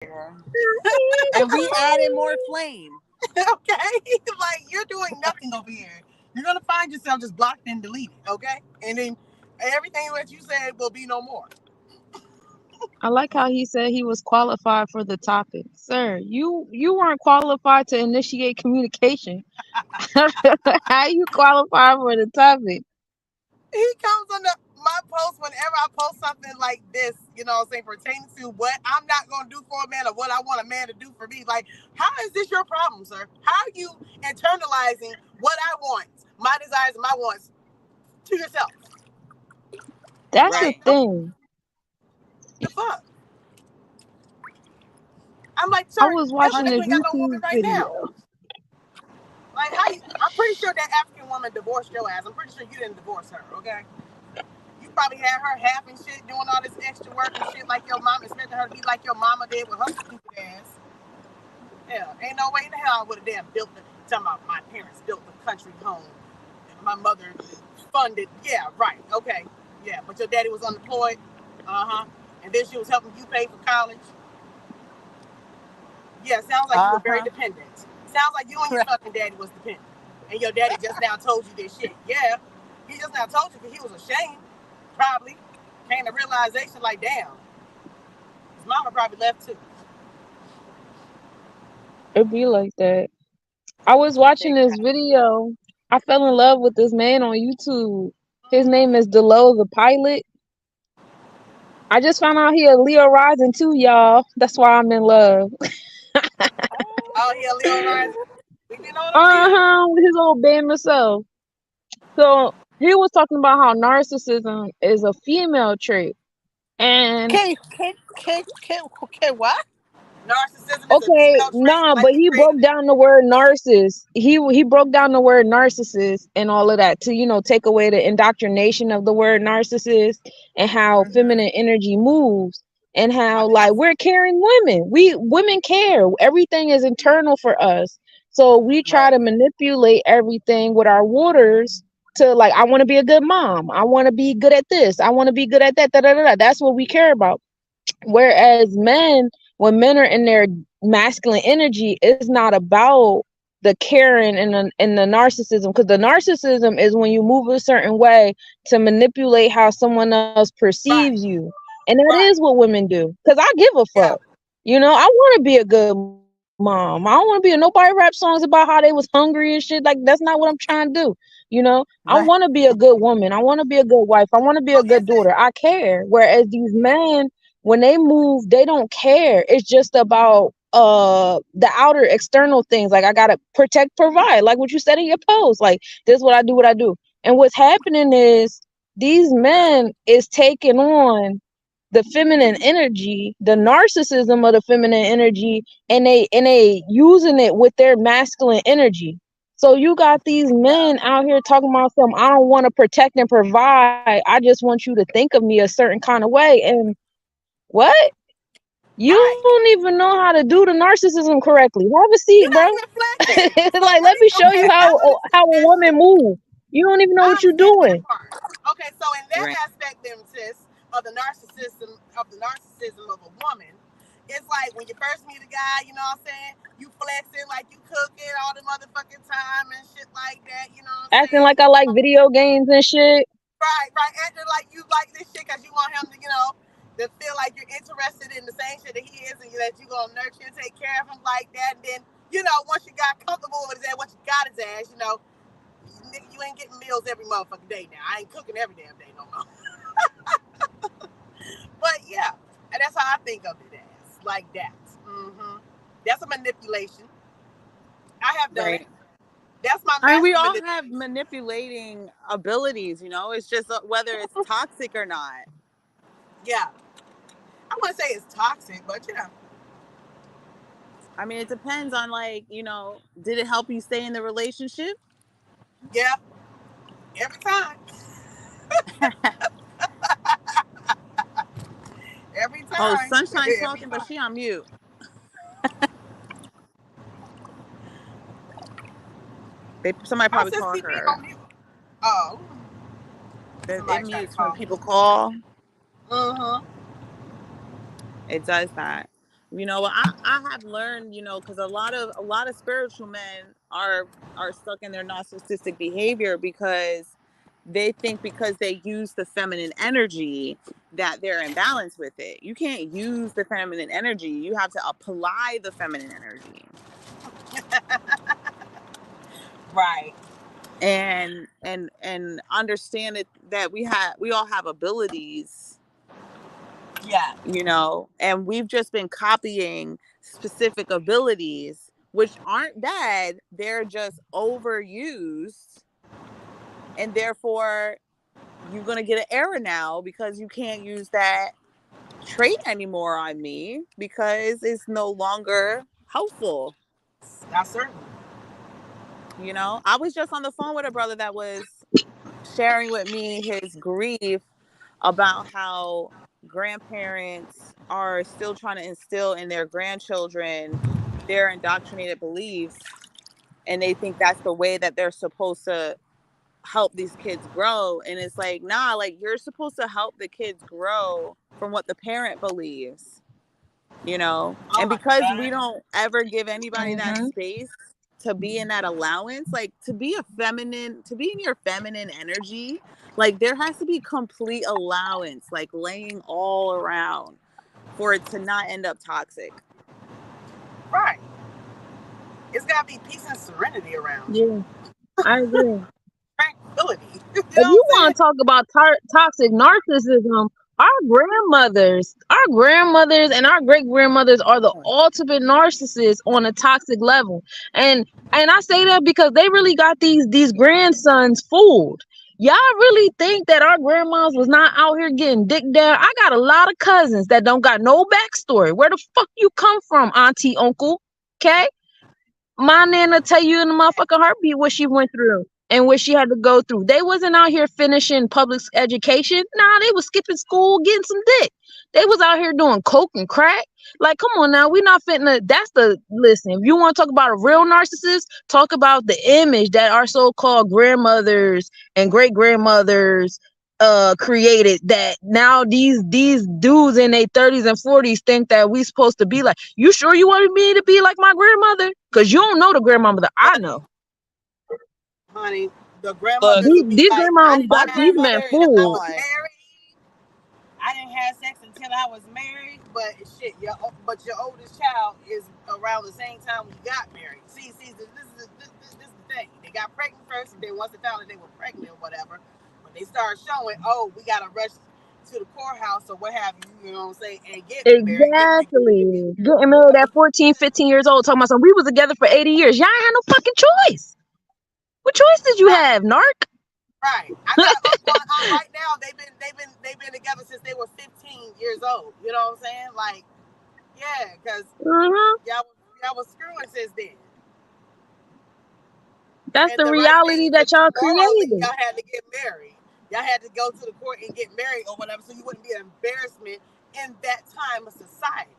And we added more flame. Okay? Like, you're doing nothing over here. You're going to find yourself just blocked and deleted, okay? And then everything that you said will be no more. I like how he said he was qualified for the topic. Sir, you weren't qualified to initiate communication. How you qualified for the topic? He comes on my post whenever I post something like this, you know what I'm saying, pertaining to what I'm not going to do for a man or what I want a man to do for me. Like, how is this your problem, sir? How are you internalizing what I want, my desires and my wants to yourself? That's the Right. thing. The fuck? I'm like, I sir, was that's watching because you this ain't got no woman YouTube right now. video. Like, I'm pretty sure that African woman divorced your ass. I'm pretty sure you didn't divorce her, okay? You probably had her half and shit doing all this extra work and shit like your mom, expecting her to be like your mama did with her stupid ass. Yeah, ain't no way in the hell I would have damn built the, talking about my parents built the country home. And my mother funded, yeah, right, okay. Yeah, but your daddy was unemployed. Uh-huh. And then she was helping you pay for college. Yeah, sounds like you were very dependent. Sounds like you and your fucking daddy was dependent. And your daddy just now told you this shit. Yeah, he just now told you because he was ashamed. Probably came to realization like, damn, his mama probably left too. It be like that. I was watching this video. I fell in love with this man on YouTube. His name is Delo the Pilot. I just found out he a Leo rising too, y'all. That's why I'm in love. Oh, he a Leo rising. We didn't know them Leos. His old band himself. So he was talking about how narcissism is a female trait. And What? Narcissism is a okay, female trait, nah, like but the he trait. broke down the word narcissist. He broke down the word narcissist and all of that to, take away the indoctrination of the word narcissist and how feminine energy moves and how like we're caring women. We women care. Everything is internal for us. So we try Right. to manipulate everything with our waters to like, I want to be a good mom. I want to be good at this. I want to be good at that. Da, da, da, da. That's what we care about. Whereas men, when men are in their masculine energy, it's not about the caring and the narcissism, because the narcissism is when you move a certain way to manipulate how someone else perceives Right, you, and that is right. what women do. Because I give a Yeah, fuck. I want to be a good mom. I don't want to be a nobody rap songs about how they was hungry and shit. Like, that's not what I'm trying to do. I want to Right. be a good woman. I want to be a good wife. I want to be a oh, good yes, daughter. I care. Whereas these men, when they move, they don't care. It's just about the outer external things. Like, I gotta protect, provide, like what you said in your post. Like, this is what I do. And what's happening is these men is taking on the feminine energy, the narcissism of the feminine energy, and they using it with their masculine energy. So you got these yeah, men out here talking about something, I don't want to protect and provide. I just want you to think of me a certain kind of way. And what? You right. don't even know how to do the narcissism correctly. Have a seat, You're bro. not even flexing. So, Like, let let me, me show you okay, I understand how a that. woman move. You don't even know I what you're understand that doing. part. Okay, so in that Right. aspect, then, sis, of the narcissism of a woman, it's like when you first meet a guy, you know what I'm saying? You flexing like you cooking all the motherfucking time and shit like that, you know what I'm Acting saying? like I like video games and shit. Right, right. Acting like you like this shit because you want him to, to feel like you're interested in the same shit that he is and that you're going to nurture and take care of him like that. And then, once you got comfortable with his ass, once you got his ass, nigga, you ain't getting meals every motherfucking day now. I ain't cooking every damn day no more. But yeah, and that's how I think of it as. Like that. Mm-hmm. That's a manipulation. I have done it. Right. That's my I mean, we master all have manipulation. manipulating abilities, It's just whether it's toxic or not. Yeah. I wouldn't say it's toxic, but I mean, it depends on did it help you stay in the relationship? yeah, every time. Every Oh, time. Sunshine Every talking, but time. she on mute. Somebody My probably sis call keep being her. on mute. Oh, It somebody trying to mutes when call me. people call. Mm-hmm. It does that. I have learned, because a lot of spiritual men are stuck in their narcissistic behavior because they think because they use the feminine energy that they're in balance with it. You can't use the feminine energy. You have to apply the feminine energy Right. and understand it that we all have abilities, Yeah. and we've just been copying specific abilities, which aren't bad. They're just overused, and therefore you're going to get an error now because you can't use that trait anymore on me because it's no longer helpful. That's certain. I was just on the phone with a brother that was sharing with me his grief about how grandparents are still trying to instill in their grandchildren their indoctrinated beliefs, and they think that's the way that they're supposed to help these kids grow. And it's like, nah, like you're supposed to help the kids grow from what the parent believes. Oh And my because we God. don't ever give anybody that Mm-hmm. space to be in that allowance, like to be in your feminine energy, like there has to be complete allowance, like laying all around for it to not end up toxic. Right. It's got to be peace and serenity around you. Yeah, I agree. Tranquility. You If know you what I'm want saying? to talk about toxic narcissism, our grandmothers and our great grandmothers are the ultimate narcissists on a toxic level. And I say that because they really got these grandsons fooled. Y'all really think that our grandmas was not out here getting dick down? I got a lot of cousins that don't got no backstory. Where the fuck you come from, auntie, uncle? Okay? My nana tell you in the motherfucking heartbeat what she went through and what she had to go through. They wasn't out here finishing public education. Nah, they was skipping school, getting some dick. They was out here doing coke and crack. Like, come on now, we not fitting to, that's the, listen, if you want to talk about a real narcissist, talk about the image that our so-called grandmothers and great grandmothers created, that now these dudes in their 30s and 40s think that we supposed to be like. You sure you wanted me to be like my grandmother? Because you don't know the grandmother that I Honey, know. honey, the Look, grandmothers these, would be these like, I grandmoms didn't my got have these sex men grandmother is until I fooled. was on. married. I didn't have sex until I was married, but shit, your oldest child is around the same time we got married. See, this is the thing. They got pregnant first, and then once they found that they were pregnant or whatever, when they started showing, oh, we gotta rush to the courthouse or what have you, you know what I'm saying, and get married, Exactly. Getting married at 14, 15 years old, talking about something. We was together for 80 years. Y'all ain't had no fucking choice. What choice did you right, have, narc? right. I got an uncle and aunt right now. They've been together since they were 15 years old. You know what I'm saying? Like, yeah, because Uh-huh. y'all was screwing since then. That's And the the right reality thing to that do y'all morally, created. y'all had to get married. Y'all had to go to the court and get married or whatever, so you wouldn't be an embarrassment in that time of society.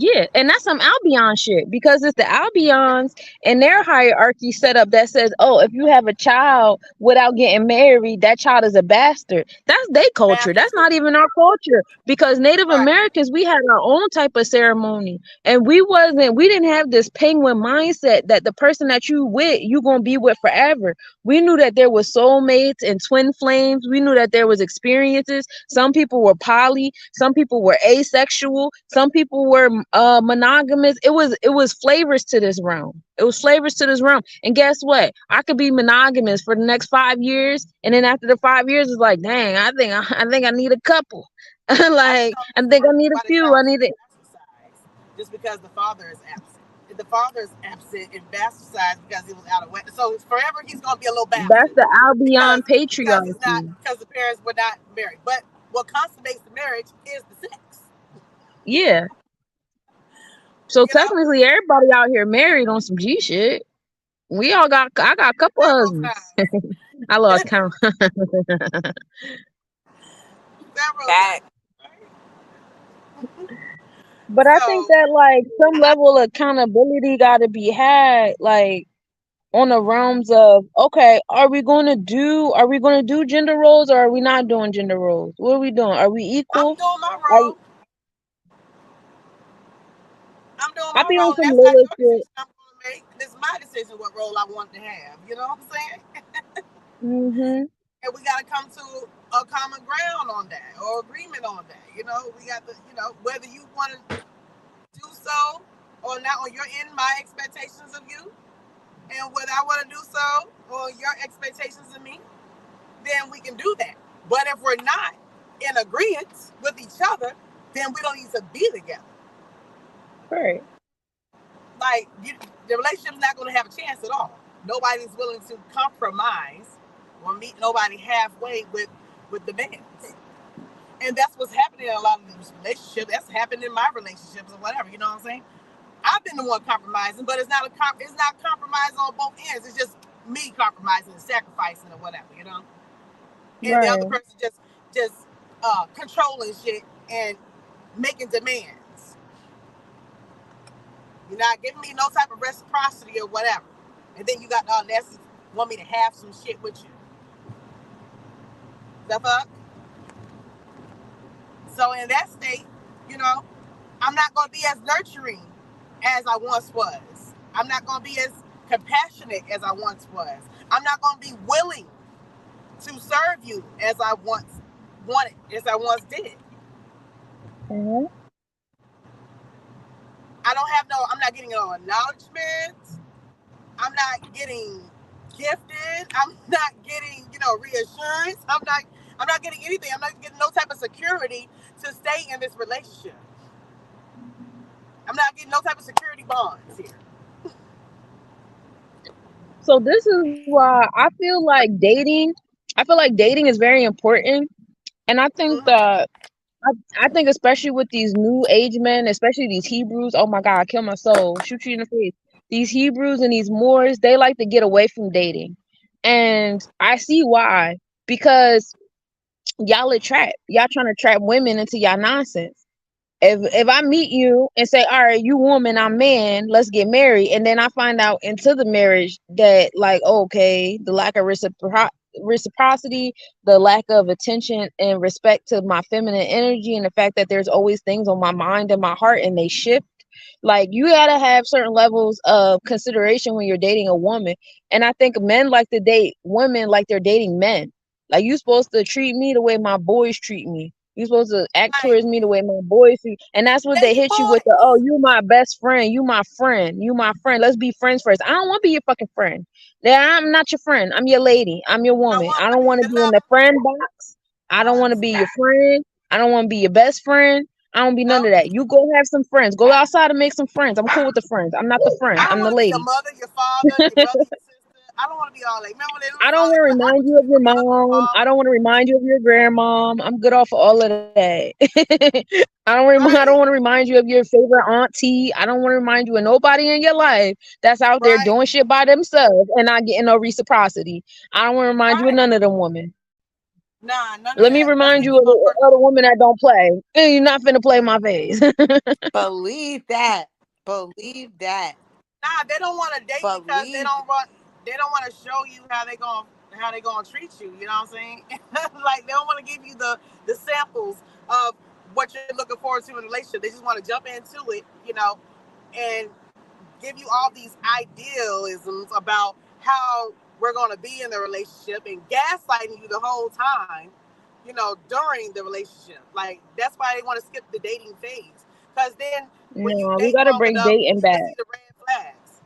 Yeah, and that's some Albion shit because it's the Albions and their hierarchy set up that says, oh, if you have a child without getting married, that child is a bastard. That's their culture. That's Bastard. not even our culture because Native Right. Americans, we had our own type of ceremony and we didn't have this penguin mindset that the person that you with, you gonna be with forever. We knew that there was soulmates and twin flames. We knew that there was experiences. Some people were poly, some people were asexual, some people were monogamous. It was flavors to this realm. It was flavors to this realm. And guess what? I could be monogamous for the next 5 years, and then after the 5 years, it's like, dang, I think I need a couple. I Like, tell I this think I story need a why the few. I child need should it. bastardize just because the father is absent. If the father is absent and bastardized because he was out of wedlock, so forever he's gonna be a little That's bastard the Albion because he's not patriarchy. because the parents were not married. But what consummates the marriage is the sex. Yeah. So You know, technically, everybody out here married on some G shit. I got a couple several husbands. times, I lost count. several That times. But I think So that like some I, level of accountability got to be had, like on the realms of, okay, are we going to do gender roles, or are we not doing gender roles? What are we doing? Are we I'm equal? doing my Are role. on I my be on role, and some that's not little your shit. decision I'm gonna make. This is my decision what role I want to have. You know what I'm saying? Mhm. And we gotta come to a common ground on that or agreement on that. You know, we got to, whether you want to do so or not on your end, my expectations of you, and whether I want to do so or your expectations of me, then we can do that. But if we're not in agreement with each other, then we don't need to be together. Right. Like the relationship's not going to have a chance at all. Nobody's willing to compromise or meet nobody halfway with demands. And that's what's happening in a lot of these relationships. That's happened in my relationships or whatever. You know what I'm saying? I've been the one compromising, but it's not compromise on both ends. It's just me compromising and sacrificing or whatever. And the other Right. person just controlling shit and making demands. You're not giving me no type of reciprocity or whatever. And then you got the audacity want me to have some shit with you. The fuck? So in that state, you know, I'm not gonna be as nurturing as I once was. I'm not gonna be as compassionate as I once was. I'm not gonna be willing to serve you as I once wanted, as I once did. Mhm. I'm not getting no acknowledgement. I'm not getting gifted. I'm not getting, reassurance. I'm not getting anything. I'm not getting no type of security to stay in this relationship. I'm not getting no type of security bonds here. So this is why I feel like dating. I feel like dating is very important, and I think Mm-hmm. that I think especially with these new age men, especially these Hebrews. Oh my God, kill my soul, shoot you in the face. These Hebrews and these Moors, they like to get away from dating, and I see why. Because y'all trying to trap women into y'all nonsense. If I meet you and say, all right, you woman, I'm man, let's get married, and then I find out into the marriage that like, okay, the lack of reciprocity, the lack of attention and respect to my feminine energy, and the fact that there's always things on my mind and my heart and they shift. Like you gotta have certain levels of consideration when you're dating a woman. And I think men like to date women like they're dating men. Like you supposed to treat me the way my boys treat me. You supposed to act Like, towards me the way my boys treat. And that's what they lady hit you with the, oh, boys. you my best friend, you my friend, you my friend. Let's be friends first. I don't want to be your fucking friend. Yeah, I'm not your friend. I'm your lady. I'm your I woman. want I to don't be want to your be in love the friend box. I don't want to box. be your friend. I don't want to be your best friend. I don't be none of No, that. You go have some friends. Go outside and make some friends. I'm cool with the friends. I'm not the friend. I don't I'm the want to be your lady. mother, your father, your brother, your sister. I don't want to be all that. Remember when they little I don't song? want They to be like, I remind want you you of to be your my mother, mom. I father. don't want to remind you of your grandmom. I'm good off of all of that. I don't Right, want to remind you of your favorite auntie. I don't want to remind you of nobody in your life that's out there right, doing shit by themselves and not getting no reciprocity. I don't want to remind you of right. none of them women. Nah, none of Let me that. None of remind that you is of gonna work. the women that don't play. You're not finna play my face. Believe that. Believe that. Nah, they don't want to date because they Believe. don't want. They don't want to show you how they gonna treat you. You know what I'm saying? Like they don't want to give you the samples of what you're looking forward to in a relationship. They just want to jump into it, and give you all these idealisms about how we're going to be in the relationship and gaslighting you the whole time, during the relationship. Like, that's why they want to skip the dating phase. Because then when you No, we date gotta long bring enough, dating you can back. see the red flags.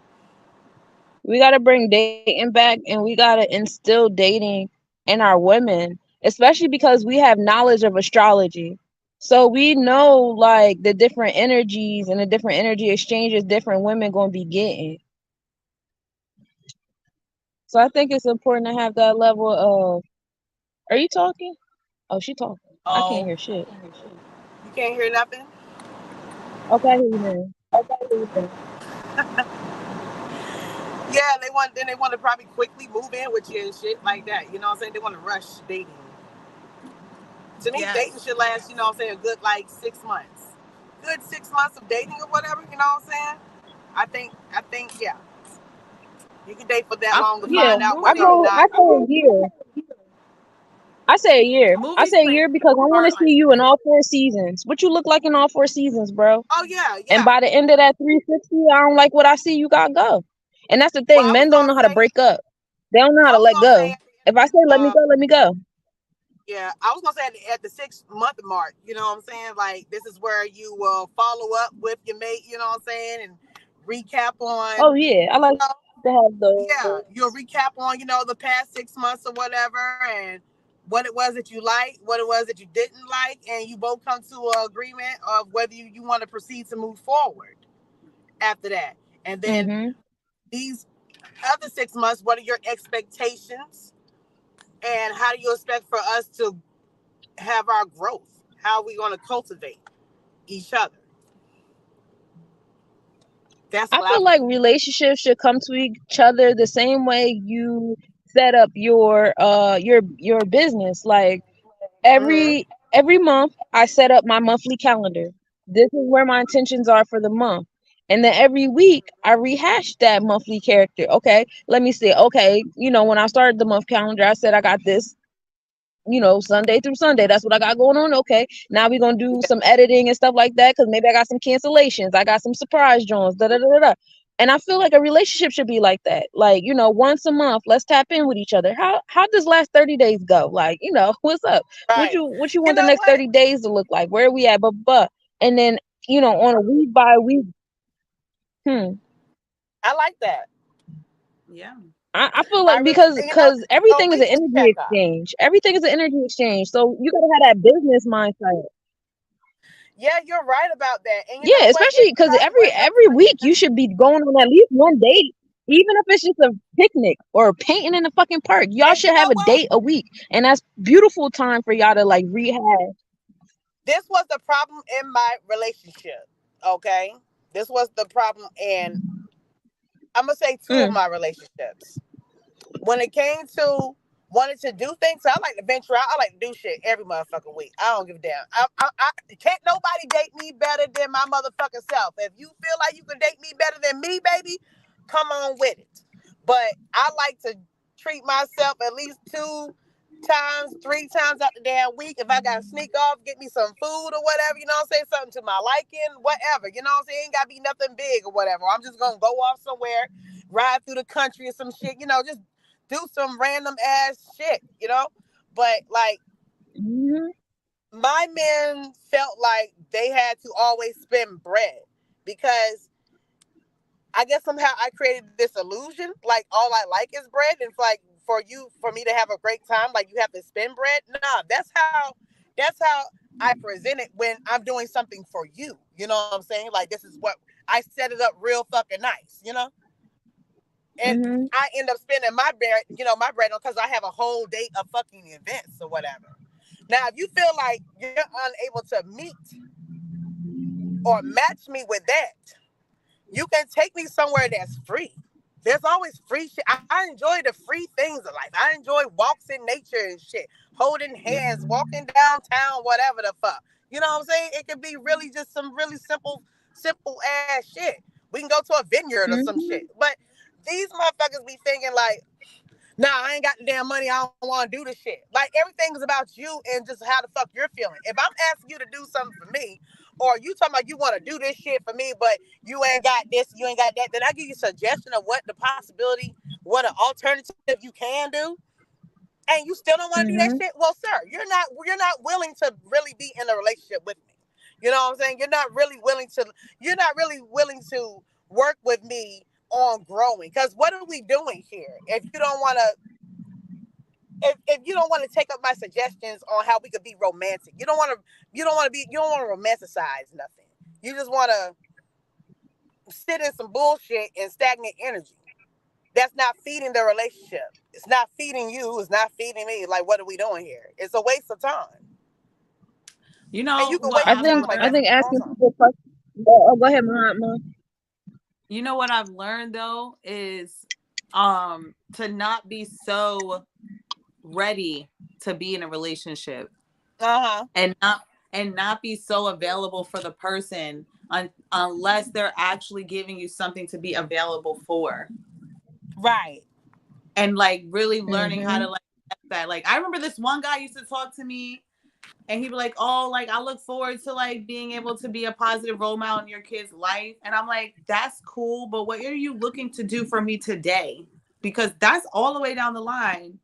We gotta bring dating back, and we gotta instill dating in our women, especially because we have knowledge of astrology. So we know like the different energies and the different energy exchanges different women gonna be getting. So I think it's important to have that level of. Are you talking? Oh, she talking. I can't Oh, hear shit. you can't hear nothing? Okay, I hear you now. Yeah, they want to probably quickly move in with you and shit like that. You know what I'm saying? They want to rush dating. To me, dating Yes. should last, a good like 6 months. Good 6 months of dating or whatever, you know what I'm saying? I think, yeah. You can date for that I long to Yeah, find out I whether or go. not I say a year. I say a year. I Movies say a play a year big because I want part to like see you in that. all 4 seasons. What you look like in all 4 seasons, bro? Oh yeah, And yeah. by the end of that 360, I don't like what I see. You gotta go. And that's the Well, thing. Men don't know how to break up. They don't know how I to was let gonna say, go. If I say let me go, let me go. yeah, I was gonna say at the 6 month mark. You know what I'm saying? Like this is where you will follow up with your mate. You know what I'm saying? And recap on, Oh yeah, I like you know, to have those. yeah, you'll recap on, the past 6 months or whatever, and what it was that you liked, what it was that you didn't like, and you both come to an agreement of whether you want to proceed to move forward after that. And then Mhm. these other 6 months, what are your expectations, and how do you expect for us to have our growth? How are we going to cultivate each other? That's I what I feel like feel. relationships should come to each other the same way you set up your business. Like Mm-hmm. every month I set up my monthly calendar. This is where my intentions are for the month. And then every week I rehash that monthly character. Okay, let me see. Okay, when I started the month calendar, I said I got this, Sunday through Sunday. That's what I got going on. Okay, now we're gonna do some editing and stuff like that because maybe I got some cancellations. I got some surprise joints. Da da da da. Da. And I feel like a relationship should be like that. Like, once a month, let's tap in with each other. How does last 30 days go? Like, what's up? Right. What you You want the know next what? 30 days to look like? Where are we at? But and then, on a week by week, hmm. I like that. Yeah. I feel I like really, because a everything is an weekly energy checkup. exchange. Everything is an energy exchange. So you gotta have that business mindset. Yeah, you're right about that. And you Yeah, know what? especially It because does every bring up. every week you should be going on at least one date, even if it's just a picnic or painting in the fucking park. Y'all And should you have know a what? date a week, and that's beautiful time for y'all to like rehab. This was the problem in my relationship. Okay, this was the problem, and I'm gonna say two of Mm, my relationships. When it came to wanting to do things, I like to venture out. I like to do shit every motherfucking week. I don't give a damn. I can't nobody date me better than my motherfucking self. If you feel like you can date me better than me, baby, come on with it. But I like to treat myself at least 2 times, 3 times out the damn week. If I gotta sneak off, get me some food or whatever, you know what I'm saying? Something to my liking, whatever. You know what I'm saying? Ain't gotta be nothing big or whatever. I'm just gonna go off somewhere, ride through the country or some shit, just do some random ass shit. But like mm-hmm, my men felt like they had to always spend bread because I guess somehow I created this illusion like all I like is bread, and for me to have a great time, like you have to spend bread. Nah, that's how I present it when I'm doing something for you. You know what I'm saying? Like this is what I set it up real fucking nice. And mm-hmm, I end up spending my bread on because I have a whole date of fucking events or whatever. Now, if you feel like you're unable to meet or match me with that, you can take me somewhere that's free. There's always free shit. I enjoy the free things of life. I enjoy walks in nature and shit, holding hands, walking downtown, whatever the fuck. You know what I'm saying? It could be really just some really simple ass shit. We can go to a vineyard or some shit. mm-hmm, But these motherfuckers be thinking like, nah, I ain't got the damn money. I don't want to do the shit. Like everything's about you and just how the fuck you're feeling. If I'm asking you to do something for me, or you talking about you want to do this shit for me, but you ain't got this, you ain't got that, then I give you a suggestion of what the possibility, what an alternative you can do, and you still don't want to do that shit. mm-hmm, Well, sir, you're not willing to really be in a relationship with me. You know what I'm saying? You're not really willing to work with me on growing. Because what are we doing here? If you don't want to take up my suggestions on how we could be romantic, you don't want to romanticize nothing. You just want to sit in some bullshit and stagnant energy. That's not feeding the relationship. It's not feeding you. It's not feeding me. Like, what are we doing here? It's a waste of time. You And you know can what waste I your I've time think like I that learned? for think a long asking time. people questions. Oh, go ahead, Mama. You know what I've learned though is to not be so ready to be in a relationship Uh huh. and not be so available for the person unless they're actually giving you something to be available for, Right. and like really learning how to Mm-hmm. like that. Like I remember this one guy used to talk to me and he'd be like, "Oh, like I look forward to like being able to be a positive role model in your kid's life." And I'm like, "That's cool, but what are you looking to do for me today?" Because that's all the way down the line.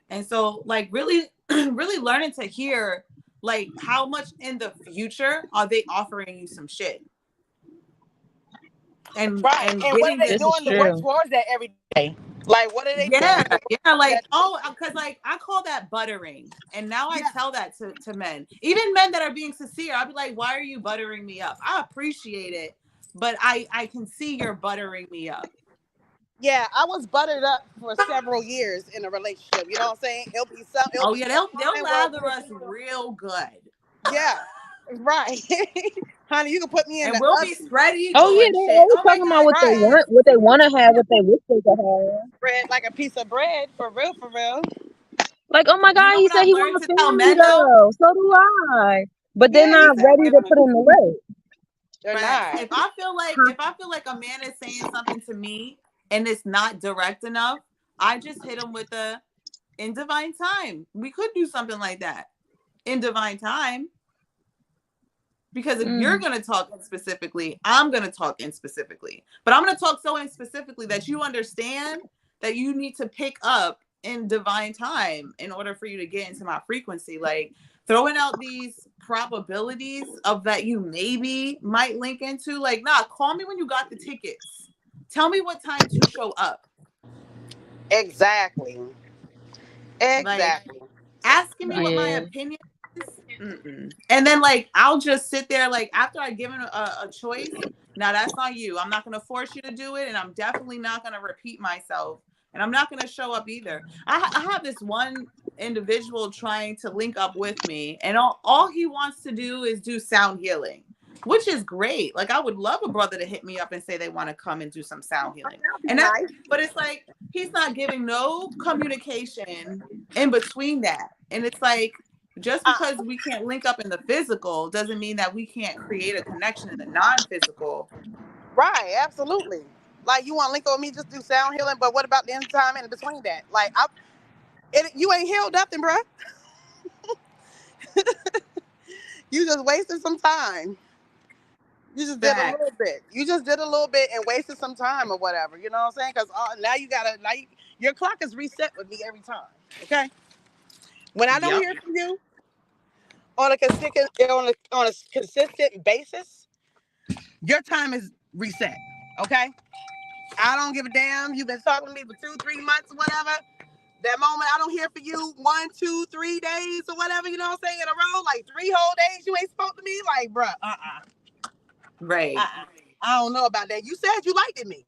And so like really really learning to hear like how much in the future are they offering you some shit Right. and And what are getting they this This is doing to work true. towards that every day? Like, what are they yeah, doing to work yeah, towards like that? oh, because like I call that buttering, and now I Yeah. tell that to men, even men that are being sincere. I'll be like, why are you buttering me up? I appreciate it, but I can see you're buttering me up. Yeah, I was buttered up for several years in a relationship. You know what I'm saying? It'll Oh be yeah, some they'll time where lather us real good, yeah, right. Honey, you can put me in and the we'll be oven. spread Oh eagle yeah, and they shit. always Oh my talking about god, what they Right. yes, want, what they want to have, what they wish they could have. Bread like a piece of bread, for real, for real. Like, oh my you God, know he what said I've he learned want a to tell family men though. though. So do I. But they're Yeah, he not said ready to that. put in the work. They're Facts. not. If I feel like a man is saying something to me and it's not direct enough, I just hit him with a in divine time. We could do something like that in divine time because if you're Mm. going to talk in specifically, I'm going to talk in specifically. But I'm going to talk so in specifically that you understand that you need to pick up in divine time in order for you to get into my frequency. Like throwing out these probabilities of that you maybe might link into, like, nah, call me when you got the tickets. Tell me what time to show up. Exactly. Like Exactly. asking me what my Yeah. opinion is. Mm-mm. And then like I'll just sit there like after I give him a choice. Now that's on you. I'm not going to force you to do it, and I'm definitely not going to repeat myself. And I'm not going to show up either. I have this one individual trying to link up with me, and all he wants to do is do sound healing, which is great. Like I would love a brother to hit me up and say they want to come and do some sound healing, That'll be and that. nice. But it's like he's not giving no communication in between that. And it's like, just because we can't link up in the physical doesn't mean that we can't create a connection in the non-physical. Right, absolutely. Like you want to link up with me, just do sound healing, but what about the end time in between that? You ain't healed nothing, bruh. You just wasted some time. You just did a Facts. little bit. You just did a little bit and wasted some time or whatever. You know what I'm saying? Because your clock is reset with me every time. Okay. When I don't Yep. hear from you on a consistent basis, your time is reset. Okay. I don't give a damn. You've been talking to me for 2, 3 months or whatever. That moment I don't hear from you 1, 2, 3 days or whatever, you know what I'm saying, in a row, like 3 whole days you ain't spoke to me, like, bruh, Right. uh-uh. I don't know about that. You said you liked me.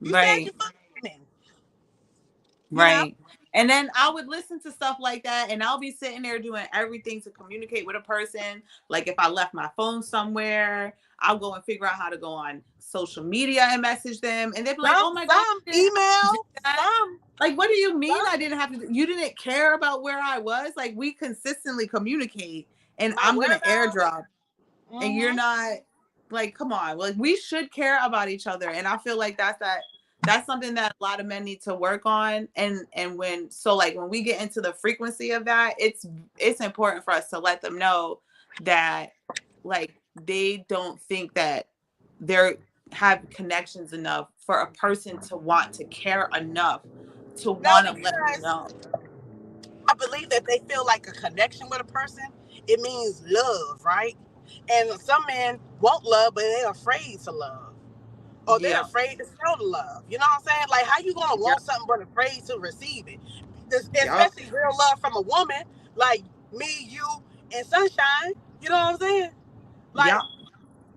You said you Right. fucked with me. You know? Right. And then I would listen to stuff like that, and I'll be sitting there doing everything to communicate with a person. Like if I left my phone somewhere, I'll go and figure out how to go on social media and message them. And they'd be like, Some, oh my God, some you didn't have to do email, that. Like, what do you mean some, I didn't have to you didn't care about where I was? Like we consistently communicate and my I'm gonna whereabouts. airdrop and you're Mm-hmm. not like come on, like we should care about each other, and I feel like that's something that a lot of men need to work on. And when so like when we get into the frequency of that, it's important for us to let them know that like they don't think that they're have connections enough for a person to want to care enough to No, want to let me because know. I believe that they feel like a connection with a person, it means love, right? And some men want love, but they're afraid to love. Or they're Yep. afraid to show the love. You know what I'm saying? Like, how you gonna Yep. want something but afraid to receive it? Yep. Especially real love from a woman like me, you, and Sunshine. You know what I'm saying? Like, Yep.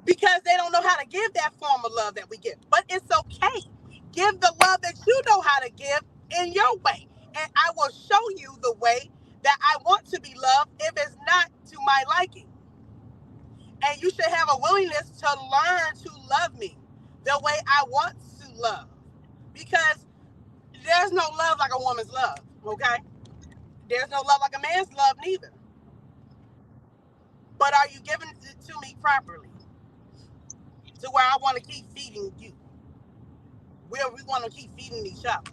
because they don't know how to give that form of love that we give. But it's okay. Give the love that you know how to give in your way, and I will show you the way that I want to be loved if it's not to my liking. And you should have a willingness to learn to love me the way I want to love. Because there's no love like a woman's love, okay? There's no love like a man's love neither. But are you giving it to me properly to where I want to keep feeding you? Where we want to keep feeding each other?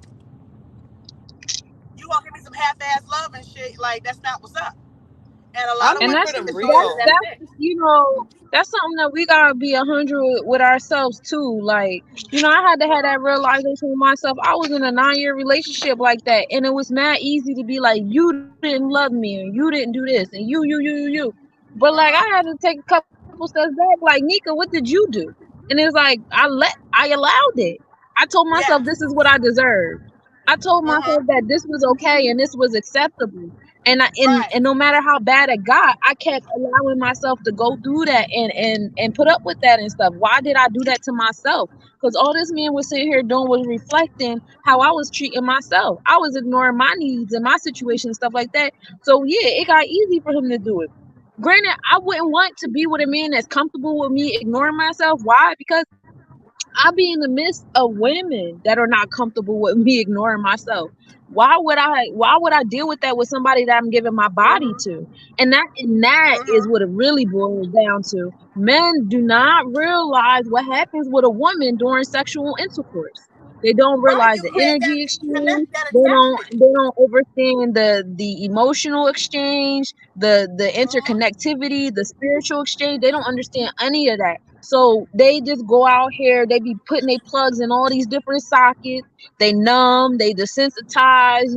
You gonna give me some half-ass love and shit, like that's not what's up. And a I lot of don't And women remember that's them it's going through real. that that's shit. that's something that we gotta be 100 with ourselves too. Like, I had to have that realization with myself. I was in a 9-year relationship like that, and it was mad easy to be like, you didn't love me, and you didn't do this, and you. But like, I had to take a couple steps back. Like, Nika, what did you do? And it's like I allowed it. I told myself Yeah. this is what I deserved. I told myself Mm-hmm. that this was okay and this was acceptable. And Right. no matter how bad it got, I kept allowing myself to go through that and put up with that and stuff. Why did I do that to myself? Because all this man was sitting here doing was reflecting how I was treating myself. I was ignoring my needs and my situation and stuff like that. So yeah, it got easy for him to do it. Granted, I wouldn't want to be with a man that's comfortable with me ignoring myself. Why? Because I be in the midst of women that are not comfortable with me ignoring myself. Why would I deal with that with somebody that I'm giving my body Mm-hmm. to? And that is what Mm-hmm. it really boils down to. Men do not realize what happens with a woman during sexual intercourse. They don't Right. realize You the create that energy exchange. connect that They don't attachment. they don't understand the emotional exchange, the Mm-hmm. interconnectivity, the spiritual exchange. They don't understand any of that. So they just go out here, they be putting their plugs in all these different sockets. They numb, they desensitize,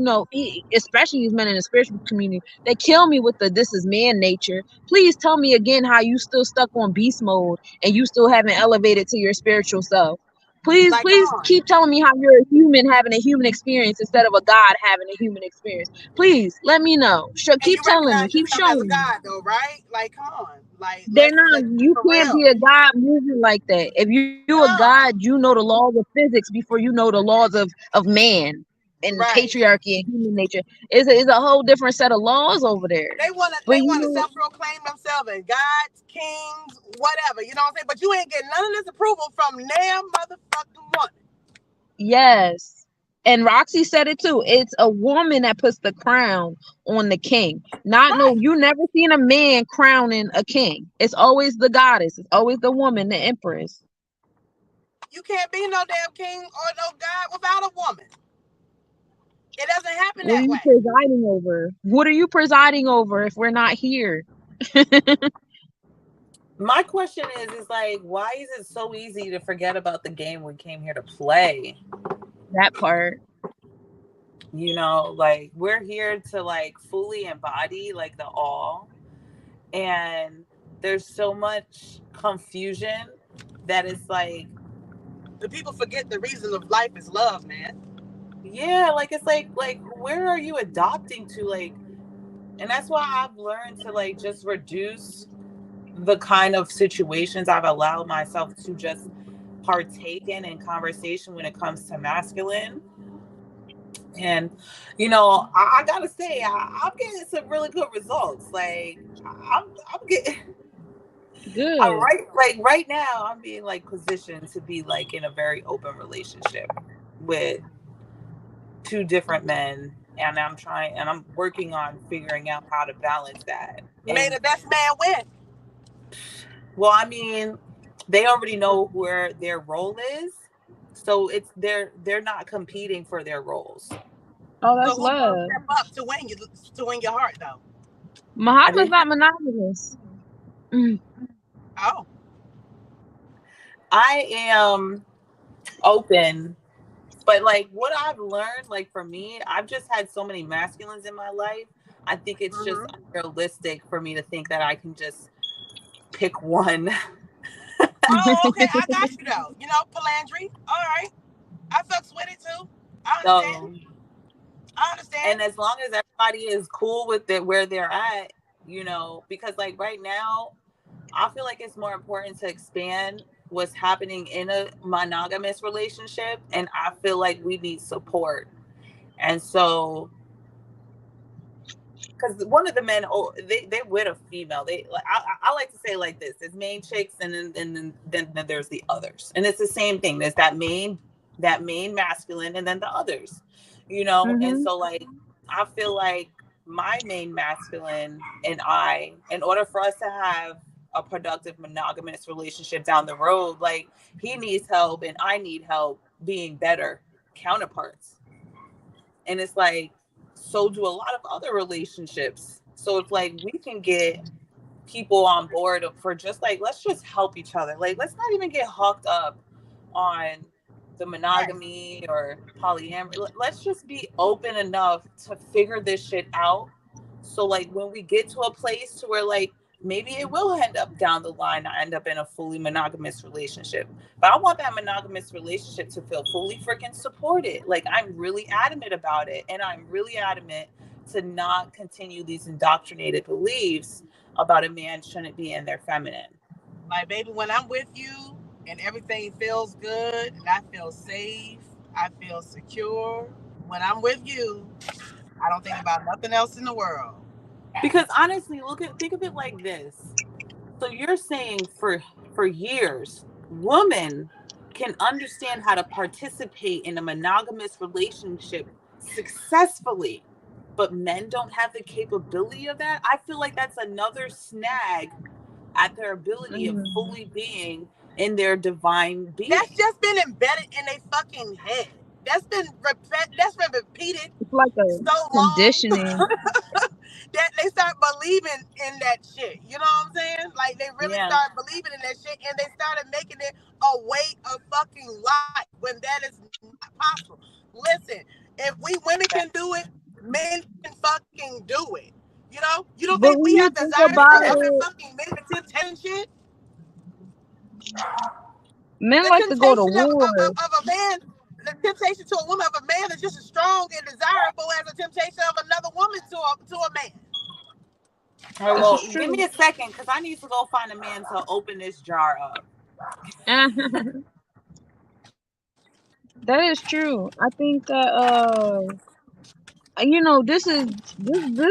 especially these men in the spiritual community. They kill me with the this is man nature. Please tell me again how you still stuck on beast mode and you still haven't elevated to your spiritual self. Please, Like, come please on. keep telling me how you're a human having a human experience instead of a God having a human experience. Please let me know. And Keep you telling me. recognize Keep yourself as a showing me. God, though, right? Like, come on. Like, They're let's not. be You for can't real. be a God moving like that. If you a God, No. you know the laws of physics before you know the laws of man and Right. patriarchy and human nature. It's a whole different set of laws over there. They But wanna self proclaim themselves as gods, kings, whatever. You know what I'm saying? But you ain't getting none of this approval from damn motherfucking woman. yes. And Roxy said it too. It's a woman that puts the crown on the king. Not no, Right. you never seen a man crowning a king. It's always the goddess. It's always the woman, the empress. You can't be no damn king or no god without a woman. It doesn't happen What are that you way. presiding over? What are you presiding over if we're not here? My question is like, why is it so easy to forget about the game we came here to play? That part. Like we're here to like fully embody like the all, and there's so much confusion that it's like, The people forget the reason of life is love, man. yeah, like it's like where are you adopting to, like, and that's why I've learned to like just reduce the kind of situations I've allowed myself to just partake in conversation when it comes to masculine. And I gotta say, I'm getting some really good results. Like I'm getting I Good. right like right now I'm being like positioned to be like in a very open relationship with two different men, and I'm working on figuring out how to balance that. May And the best man win. well, I mean, they already know where their role is, so they're not competing for their roles. Oh, So that's who's gonna love. step up to win your heart though? I Muhammad's didn't not monogamous. Mm. Oh. I am open, but like what I've learned, like for me, I've just had so many masculines in my life. I think it's just Mm-hmm. unrealistic for me to think that I can just pick one. Oh, okay. I got you though. You know, Palandry. All right. I fucks with it too. I understand. So, I understand. and as long as everybody is cool with it where they're at, because like right now, I feel like it's more important to expand what's happening in a monogamous relationship, and I feel like we need support. And so, because one of the men, they with a female. They like I like to say like this: there's main chicks, and then there's the others, and it's the same thing. There's that main masculine, and then the others, And Mhm. so like I feel like my main masculine and I, in order for us to have a productive monogamous relationship down the road, like he needs help and I need help being better counterparts. And it's like, so do a lot of other relationships. So if like we can get people on board for just like, let's just help each other. Like, let's not even get hooked up on the Right. monogamy or polyamory. Let's just be open enough to figure this shit out. So like when we get to a place to where like maybe it will end up down the line, I end up in a fully monogamous relationship. But I want that monogamous relationship to feel fully freaking supported. Like I'm really adamant about it. And I'm really adamant to not continue these indoctrinated beliefs about a man shouldn't be in their feminine. Like, baby, when I'm with you and everything feels good and I feel safe, I feel secure. When I'm with you, I don't think about nothing else in the world. Because honestly, think of it like this. So you're saying for years, women can understand how to participate in a monogamous relationship successfully, but men don't have the capability of that. I feel like that's another snag at their ability of Mm. fully being in their divine That's being. just been embedded in their fucking head. That's been repeated It's like a so long conditioning. that they start believing in that shit. You know what I'm saying? Like they really Yeah. start believing in that shit and they started making it a way of fucking life when that is not possible. Listen, if we women can do it, men can fucking do it. You know? You don't think But we when have you think desires for about every it, fucking minute of temptation shit? men The like to go to temptation war. of a man, the temptation to a woman of a man is just as strong and desirable as the temptation of another woman to a man. All right, This is well, give true. me a second because I need to go find a man to open this jar up. That is true. I think that you know, this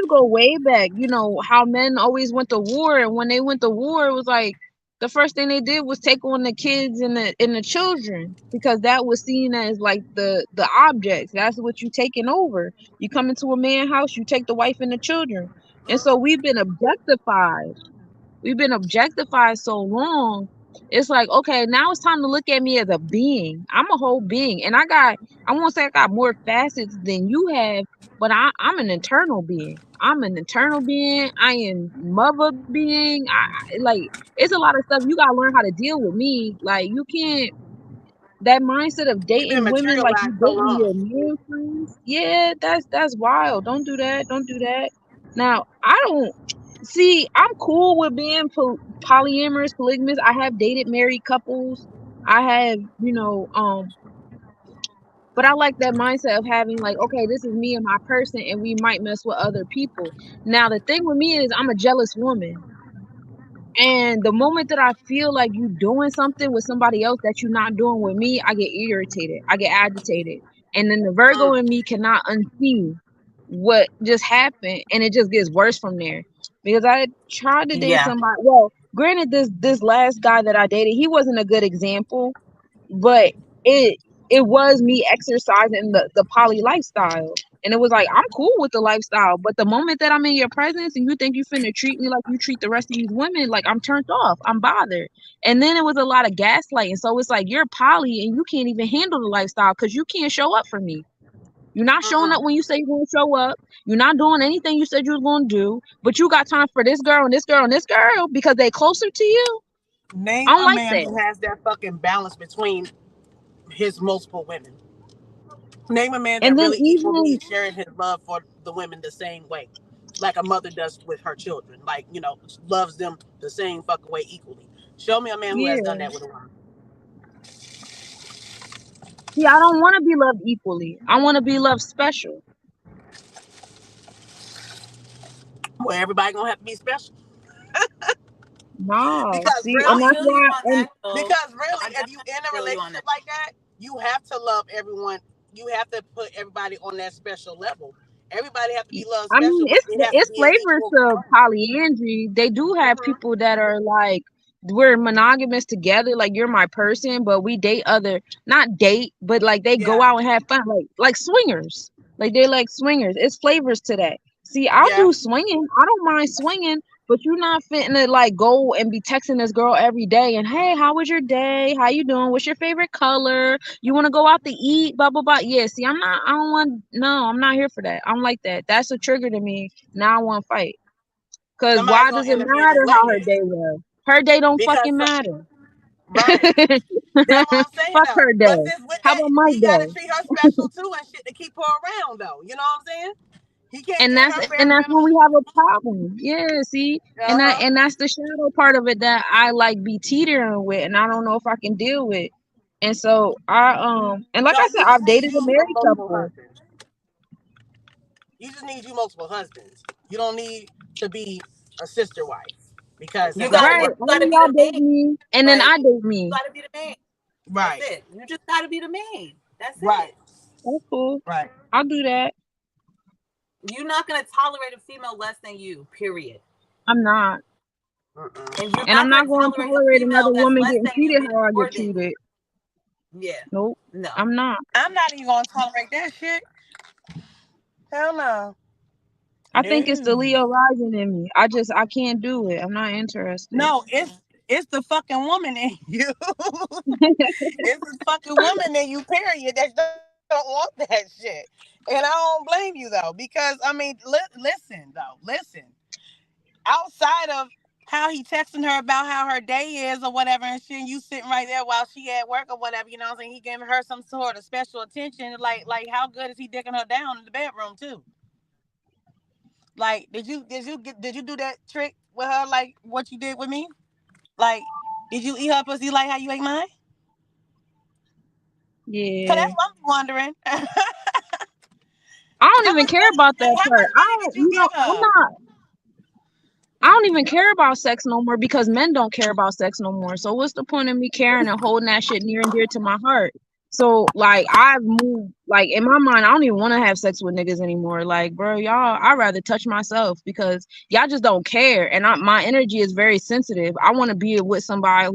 go way back. You know how men always went to war, and when they went to war, it was like the first thing they did was take on the kids and the children because that was seen as like the objects. That's what you taking over. You come into a man house, you take the wife and the children, and so we've been objectified. We've been objectified so long. It's like, okay, now it's time to look at me as a being. I'm a whole being. And I won't say I got more facets than you have, but I'm an internal being. I'm an internal being. I am mother being. Like, it's a lot of stuff you gotta learn how to deal with me. Like, you can't, that mindset of We've been dating women like you materialized so dating your long. male friends. Yeah, that's wild. Don't do that. Don't do that. Now, I don't see. I'm cool with being polyamorous, polygamous. I have dated married couples. I have, but I like that mindset of having like, okay, this is me and my person, and we might mess with other people. Now, the thing with me is, I'm a jealous woman. And the moment that I feel like you doing something with somebody else that you're not doing with me, I get irritated. I get agitated. And then the Virgo in Mm. me cannot unsee what just happened, and it just gets worse from there. Because I tried to date Yeah. somebody. Well, granted, this last guy that I dated, he wasn't a good example, but it it was me exercising the poly lifestyle. And it was like, I'm cool with the lifestyle, but the moment that I'm in your presence and you think you finna treat me like you treat the rest of these women, like I'm turned off, I'm bothered. And then it was a lot of gaslighting. So it's like you're poly and you can't even handle the lifestyle because you can't show up for me. You're not showing up Mm-mm. when you say you're gonna show up. You're not doing anything you said you was gonna do, but you got time for this girl and this girl and this girl because they closer to you. I Name don't a like man that. who has that fucking balance between his multiple women. Name a man And that then really equally even is sharing his love for the women the same way, like a mother does with her children. Like, loves them the same fucking way equally. Show me a man who has done yeah. that with a woman. See, I don't want to be loved equally. I want to be loved special. Well, everybody gonna have to be special No, because see, and I really, that's feel you why. on And that though. because really, I if you definitely in a feel you on relationship that. like that, you have to love everyone. You have to put everybody on that special level. Everybody have to be loved I mean, special, but it has to it's be an flavors equal to component. polyandry. They do have Mm-hmm. people that are like, we're monogamous together, like you're my person, but we date other, not date, but like they go Yeah, out and have fun, like swingers. Like they like swingers. It's flavors to that. See, I'll yeah. do swinging. I don't mind swinging, But you're not fitting to like go and be texting this girl every day and hey, how was your day? How you doing? What's your favorite color? You want to go out to eat? Blah blah blah. Yeah, see, I'm not. I don't want. No, I'm not here for that. I'm like that. That's a trigger to me. Now I want to fight. Cause Somebody's why gonna does it end up being his matter how her leggings day was? Her day don't because fucking matter. right. That's what I'm saying Fuck though. her But day. since with How that, about my he gotta day? treat her special too and shit to keep her around though. You know what I'm saying? He can't And treat that's her and bare that's when minimum. we have a problem. Yeah, see, Uh-huh. and that's the shadow part of it that I like be teetering with, and I don't know if I can deal with. And so and like No, I you said, just I've need dated a you married multiple couple, husbands. You just need you multiple husbands. You don't need to be a sister wife because You that's not gotta gonna right? you work. All gotta of be the y'all date man. me, and then Like I date you me. gotta be the man. That's Right. it. You just gotta be the man. That's Right. it. That's cool. Right. I'll do that. You're not gonna tolerate a female less than you. Period. I'm not, Mm-mm. And you're and I'm not not gonna going to tolerate a tolerate female another that's woman less getting than you treated being how I get more than you. treated. Yeah. Nope, No. I'm not. I'm not even gonna tolerate that shit. Hell no. I think it's the No. Leo rising in me. I can't do it. I'm not interested. No, it's the fucking woman in you. It's the fucking woman in you, period, that don't want that shit. And I don't blame you though, because I mean, listen though, listen. Outside of how he texting her about how her day is or whatever, and shit, you sitting right there while she at work or whatever, you know what I'm saying? He giving her some sort of special attention. Like how good is he dicking her down in the bedroom too? Like, did you do that trick with her like what you did with me? Like, did you eat her pussy like how you ate mine? Cause Yeah. that's what I'm wondering. I don't even care about that How part. much money did you give I'm her? not. I don't even care about sex no more because men don't care about sex no more. So what's the point of me caring and holding that shit near and dear to my heart? So like I've moved like in my mind, I don't even want to have sex with niggas anymore. Like, bro, y'all, I'd rather touch myself because y'all just don't care. And my energy is very sensitive. I want to be with somebody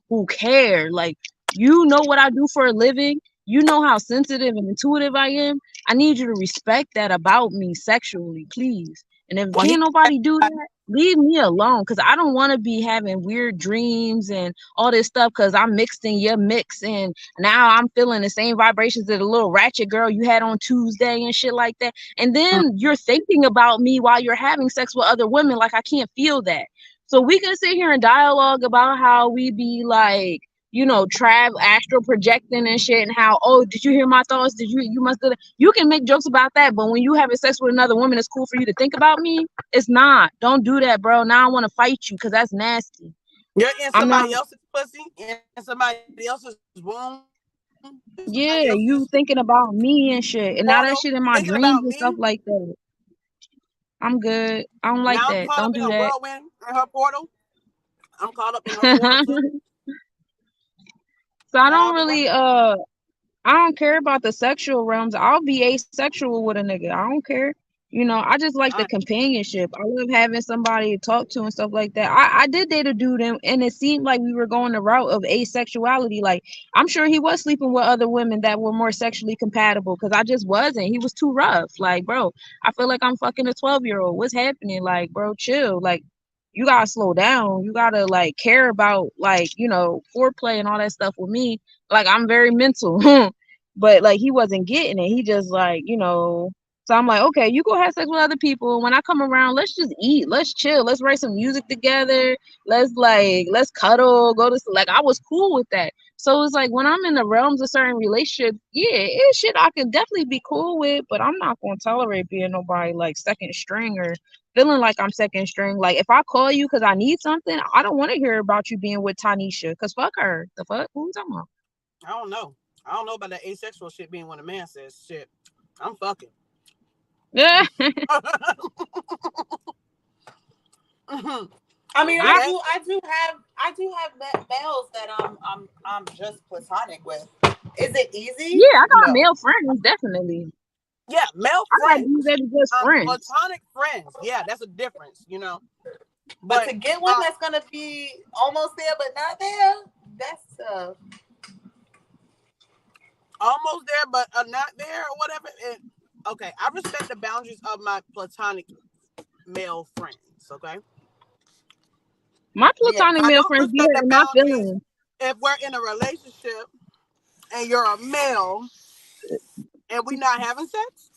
who care. Like, you know what I do for a living. You know how sensitive and intuitive I am. I need you to respect that about me sexually, please. And if Well, can't he. nobody do that, leave me alone because I don't want to be having weird dreams and all this stuff because I'm mixed in your mix and now I'm feeling the same vibrations that a little ratchet girl you had on Tuesday and shit like that. And then you're thinking about me while you're having sex with other women like I can't feel that. So we can sit here and dialogue about how we be like, travel astral projecting and shit and how, oh, did you hear my thoughts? You must have, you can make jokes about that, but when you having sex with another woman, it's cool for you to think about me. It's not. Don't do that, bro. Now I want to fight you because that's nasty. You're in I'm not. somebody else's pussy, in somebody else's womb, in somebody else's Yeah, you thinking portal, about me and shit, and thinking now that about shit in my me. dreams and stuff like that. I'm good. I don't Now I'm like caught that. up in Don't a do that. whirlwind in her portal. I'm caught up in her portal too. So I Now don't I'll be really right. I don't care about the sexual realms. I'll be asexual with a nigga. I don't care. I just like the All right. companionship. I love having somebody to talk to and stuff like that. I did date a dude and it seemed like we were going the route of asexuality. Like I'm sure he was sleeping with other women that were more sexually compatible because I just wasn't. He was too rough. Like, bro, I feel like I'm fucking a 12-year-old. What's happening? Like, bro, chill. Like you gotta slow down. You gotta like care about like, foreplay and all that stuff with me. Like I'm very mental. But like he wasn't getting it. He just like, so I'm like, okay, you go have sex with other people. When I come around, let's just eat, let's chill, let's write some music together, let's cuddle, go to like I was cool with that. So it's like when I'm in the realms of certain relationships, yeah, it's shit I can definitely be cool with, but I'm not gonna tolerate being nobody like second string or feeling like I'm second string. Like if I call you because I need something, I don't want to hear about you being with Tanisha because fuck her. The fuck? Who you talking about? I don't know. I don't know about that asexual shit being when a man says shit. I'm fucking. Yeah. I mean, I I do have males that I'm just platonic with. Is it easy? Yeah, I got No. male friends, definitely. Yeah, male I got dudes friends. that are just friends. Platonic friends. Yeah, that's a difference. But But to get one that's gonna be almost there but not there, that's almost there, but not there or whatever. Okay, I respect the boundaries of my platonic male friends. Okay, My Yeah, platonic I male don't friends be respect the hurting my boundaries feelings. if we're in a relationship and you're a male and we not having sex.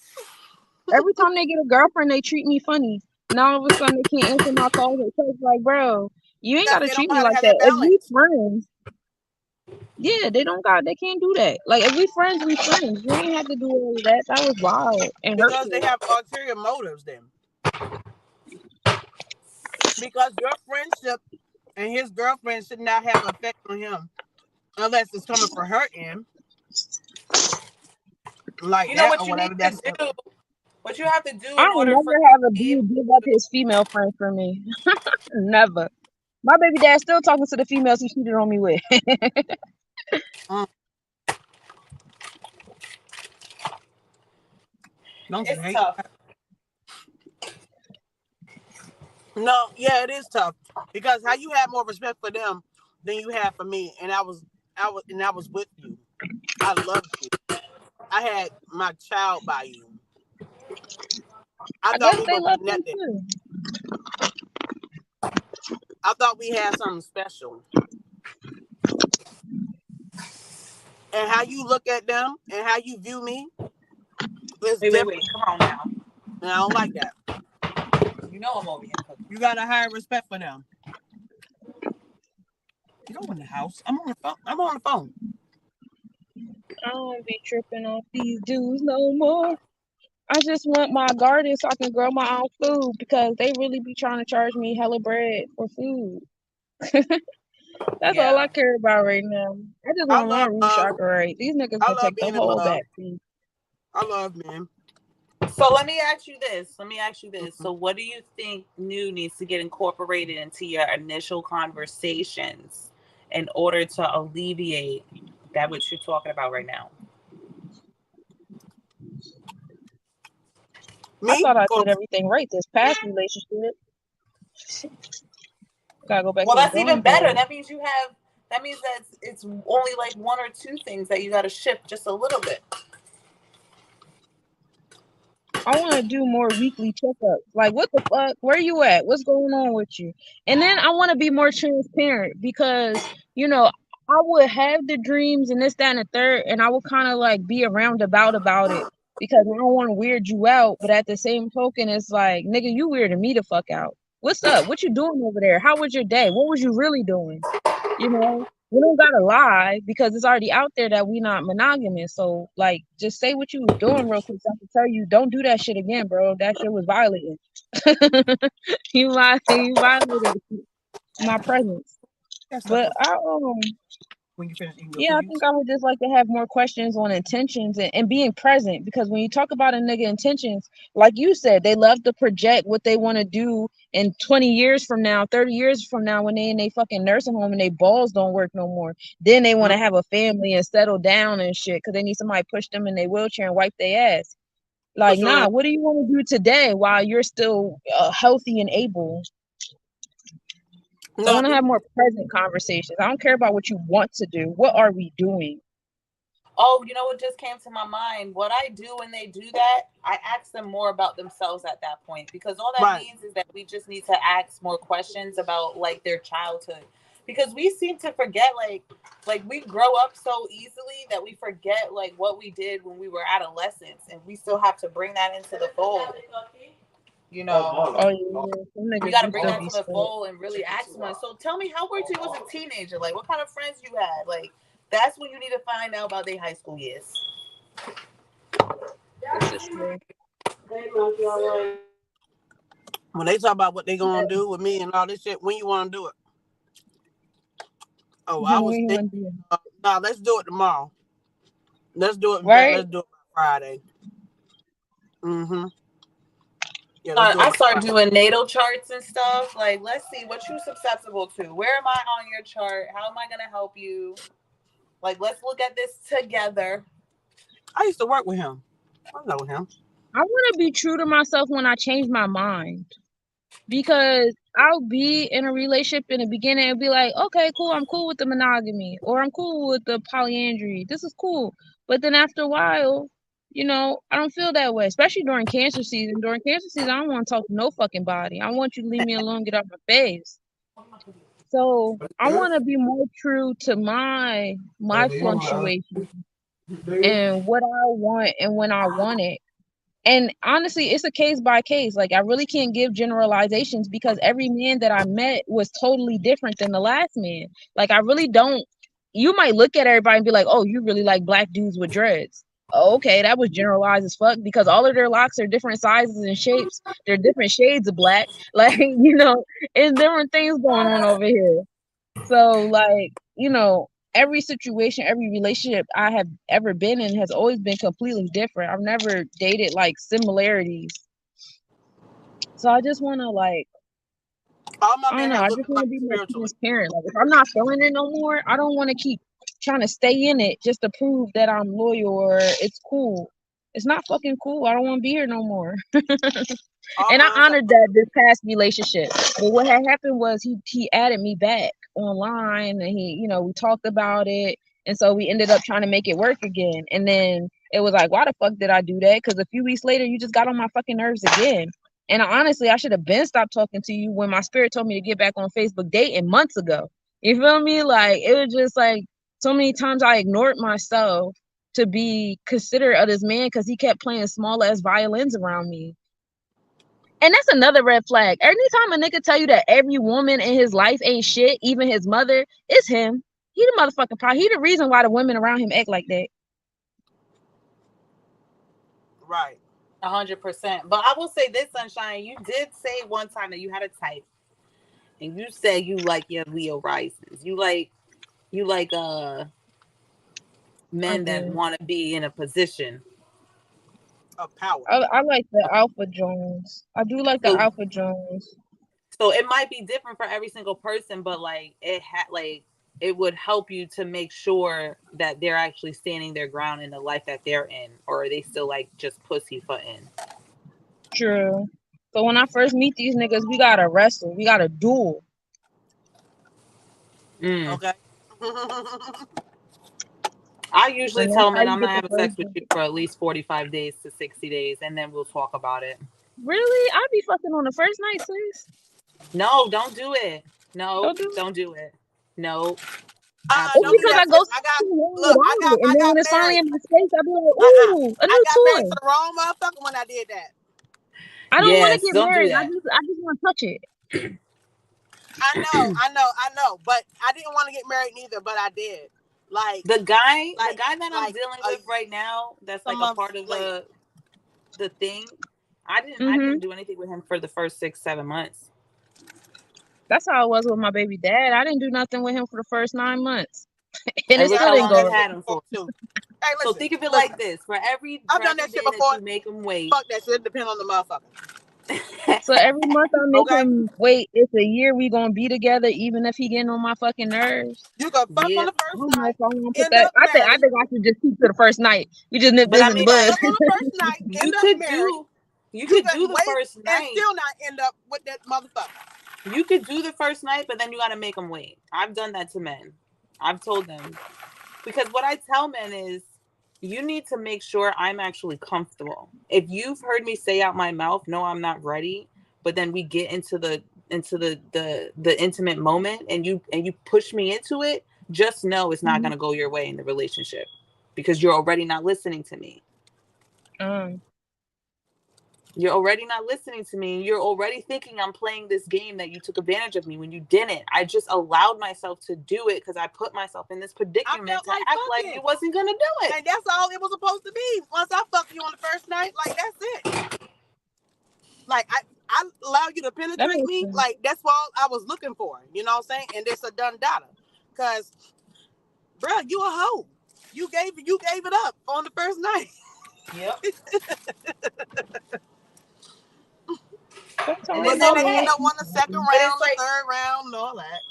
Every time they get a girlfriend, they treat me funny. Now all of a sudden they can't answer my calls or texts. Like, bro, you ain't Because gotta they don't treat know me how to like have that. that If we balance. friends, yeah, they can't do that. Like, if we friends, we friends. You ain't have to do all of that. That was wild and Because they hurtful. have ulterior motives then. Because your friendship and his girlfriend should not have effect on him unless it's coming for her end, like You know that what or you need whatever. to That's do? What you have to do I in ain't order for never you have a to be able dude give up to, his female friend for me. Never. My baby dad's still talking to the females he cheated on me with. mm, don't you it's hate tough. that? No, yeah, it is tough because how you have more respect for them than you have for me, and I was with you. I loved you. I had my child by you. I I thought guess we they were love me connected. too. I thought we had something special. And how you look at them and how you view me is Wait. different. Come on now. And I don't like that. You know I'm over here cooking. You got a higher respect for them. Go in the house. I'm on the phone. I'm on the phone. I don't be tripping off these dudes no more. I just want my garden so I can grow my own food because they really be trying to charge me hella bread for food. That's all I Yeah. care about right now. I just I want my love roof love. chakra right. These niggas I gonna love take the being in whole love. back seat. I love men. So let me ask you this. Let me ask you this. Mhm. So what do you think new needs to get incorporated into your initial conversations in order to alleviate that which you're talking about right now? I Me? thought I Or did everything right this past relationship. Gotta go back Well, to the that's even drawing better. board. That means you have. That means that it's only like one or two things that you got to shift just a little bit. I want to do more weekly checkups. Like, what the fuck? Where you at? What's going on with you? And then I want to be more transparent because, you know, I would have the dreams and this, that, and the third, and I would kind of like be around about it because I don't want to weird you out. But at the same token, it's like, nigga, you weirding me the fuck out. What's up? What you doing over there? How was your day? What was you really doing? You know, we don't gotta lie because it's already out there that we not monogamous. So like just say what you was doing real quick so I can tell you don't do that shit again, bro. That shit was violating. You violated my presence. that stuff But up when you finish eating your yeah, I food. think I would just like to have more questions on intentions and being present because when you talk about a nigga intentions, like you said, they love to project what they want to do in 20 years from now, 30 years from now when they in a fucking nursing home and they balls don't work no more. Then they want Mhm. to have a family and settle down and shit because they need somebody to push them in their wheelchair and wipe their ass. Like, So nah, what do you want to do today while you're still healthy and able? So I no, want to have more present conversations. I don't care about what you want to do. What are we doing? Oh, you know what just came to my mind? What I do when they do that, I ask them more about themselves at that point because all that right. means is that we just need to ask more questions about like their childhood. Because we seem to forget like we grow up so easily that we forget like what we did when we were adolescents and we still have to bring that into the fold. You know, Oh yeah, some we niggas got to do bring still that be to the stuck. fold and really ask someone. So tell me, how were you as a teenager? Like, what kind of friends you had? Like, that's when you need to find out about their high school years. This is true. When they talk about what they gonna do with me and all this shit, when you wanna do it? Oh, I What was you thinking. want to do? Nah, let's do it tomorrow. Let's do it. In fact, Right? let's do it by Friday. Mm-hmm. Yeah, let's do it I by start Friday. doing natal charts and stuff. Like, let's see what you susceptible to. Where am I on your chart? How am I gonna help you? Like, let's look at this together. I used to work with him. I know him. I want to be true to myself when I change my mind because I'll be in a relationship in the beginning and be like, okay, cool, I'm cool with the monogamy or I'm cool with the polyandry. This is cool. But then after a while, I don't feel that way, especially during cancer season. During cancer season, I don't want to talk to no fucking body. I want you to leave me alone, get off my face. So I want to be more true to my fluctuation and what I want and when I want it. And honestly, it's a case by case. Like I really can't give generalizations because every man that I met was totally different than the last man. Like I really don't. You might look at everybody and be like, "Oh, you really like black dudes with dreads." Oh, okay, that was generalized as fuck because all of their locks are different sizes and shapes. They're different shades of black. Like it's different things going on over here. So like, every situation, every relationship I have ever been in has always been completely different. I've never dated like similarities. So I just want to like, All my I don't men know, have I looked just at want to like be more spiritually. transparent. Like if I'm not feeling it no more, I don't want to keep trying to stay in it just to prove that I'm loyal or it's cool. It's not fucking cool. I don't want to be here no more. All And I mine have honored looked. that this past relationship. But what had happened was he added me back online and we talked about it. And so we ended up trying to make it work again. And then it was like, why the fuck did I do that? Because a few weeks later, you just got on my fucking nerves again. And honestly, I should have been stopped talking to you when my spirit told me to get back on Facebook dating months ago. You feel me? Like it was just like so many times I ignored myself to be considerate of this man because he kept playing small ass violins around me. And that's another red flag. Anytime a nigga tell you that every woman in his life ain't shit, even his mother, it's him. He the motherfucking problem. He the reason why the women around him act like that. Right. 100%. But I will say this, Sunshine. You did say one time that you had a type, and you said you like your Leo risings. You like I men that do. want to be in a position. Of power. I like the Alpha Jones. I do like the So Alpha Jones. so it might be different for every single person, but like it would help you to make sure that they're actually standing their ground in the life that they're in, or are they still like just pussyfooting? True. So when I first meet these niggas, we gotta wrestle. We gotta duel. Mm. Okay. I usually And that's tell how men you I'm get not the having first sex with you date. for at least 45 days to 60 days, and then we'll talk about it. Really? I be fucking on the first night, sis. No, don't do it. No, Don't do don't do it. No, It's Don't do because absolutely. I that, go sis. I too got long look. without it. And I then got when it's finally married. in my face, I be like, Uh-uh. ooh, a I new got married to toy. the wrong motherfucker when I did that. I don't want to Yes, get don't do married. that. I just want to touch it. I know. But I didn't want to get married neither, but I did. Like, The guy that I'm like dealing with right now, that's some like a months part of later. the thing. I Hmm. couldn't do anything with him for the first 6 7 months. That's how it was with my baby dad. I didn't do nothing with him for the first 9 months, and And it See, look still I've how didn't done long go you that right. shit had him before for. too. Hey, So think of it listen. like this: for every I've for done every that shit day that before. you make him wait, Fuck that shit. It depends on the motherfucker. So every month I make Okay? him wait. It's a year we gonna be together, even if he getting on my fucking nerves. You can fuck on yeah. the I first don't know night, if I want to put end that. up I married. think I should just keep to the first night. We just nip But this I in the mean, bud. Fuck on the first night, end you up could married. do you You could can do the wait first and night. still not end up with that motherfucker. You could do the first night, but then you got to make them wait. I've done that to men. I've told them because what I tell men is you need to make sure I'm actually comfortable. If you've heard me say out my mouth, no, I'm not ready, but then we get into the intimate moment and you push me into it, just know it's not going to go your way in the relationship because you're already not listening to me. um, You're already not listening to me. You're already thinking I'm playing this game that you took advantage of me when you didn't. I just allowed myself to do it because I put myself in this I predicament felt to like act like fucking. you wasn't gonna do it. And that's all it was supposed to be. Once I fuck you on the first night, like that's it. Like I allow you to that penetrate makes me. sense. Like that's all I was looking for. You know what I'm saying? And it's a done data. Cause bro, you a hoe. You gave it up on the first night. Yep. And But Sometimes it's I then they do end okay. up wish wanting the second But it's round, the like third round, and all that.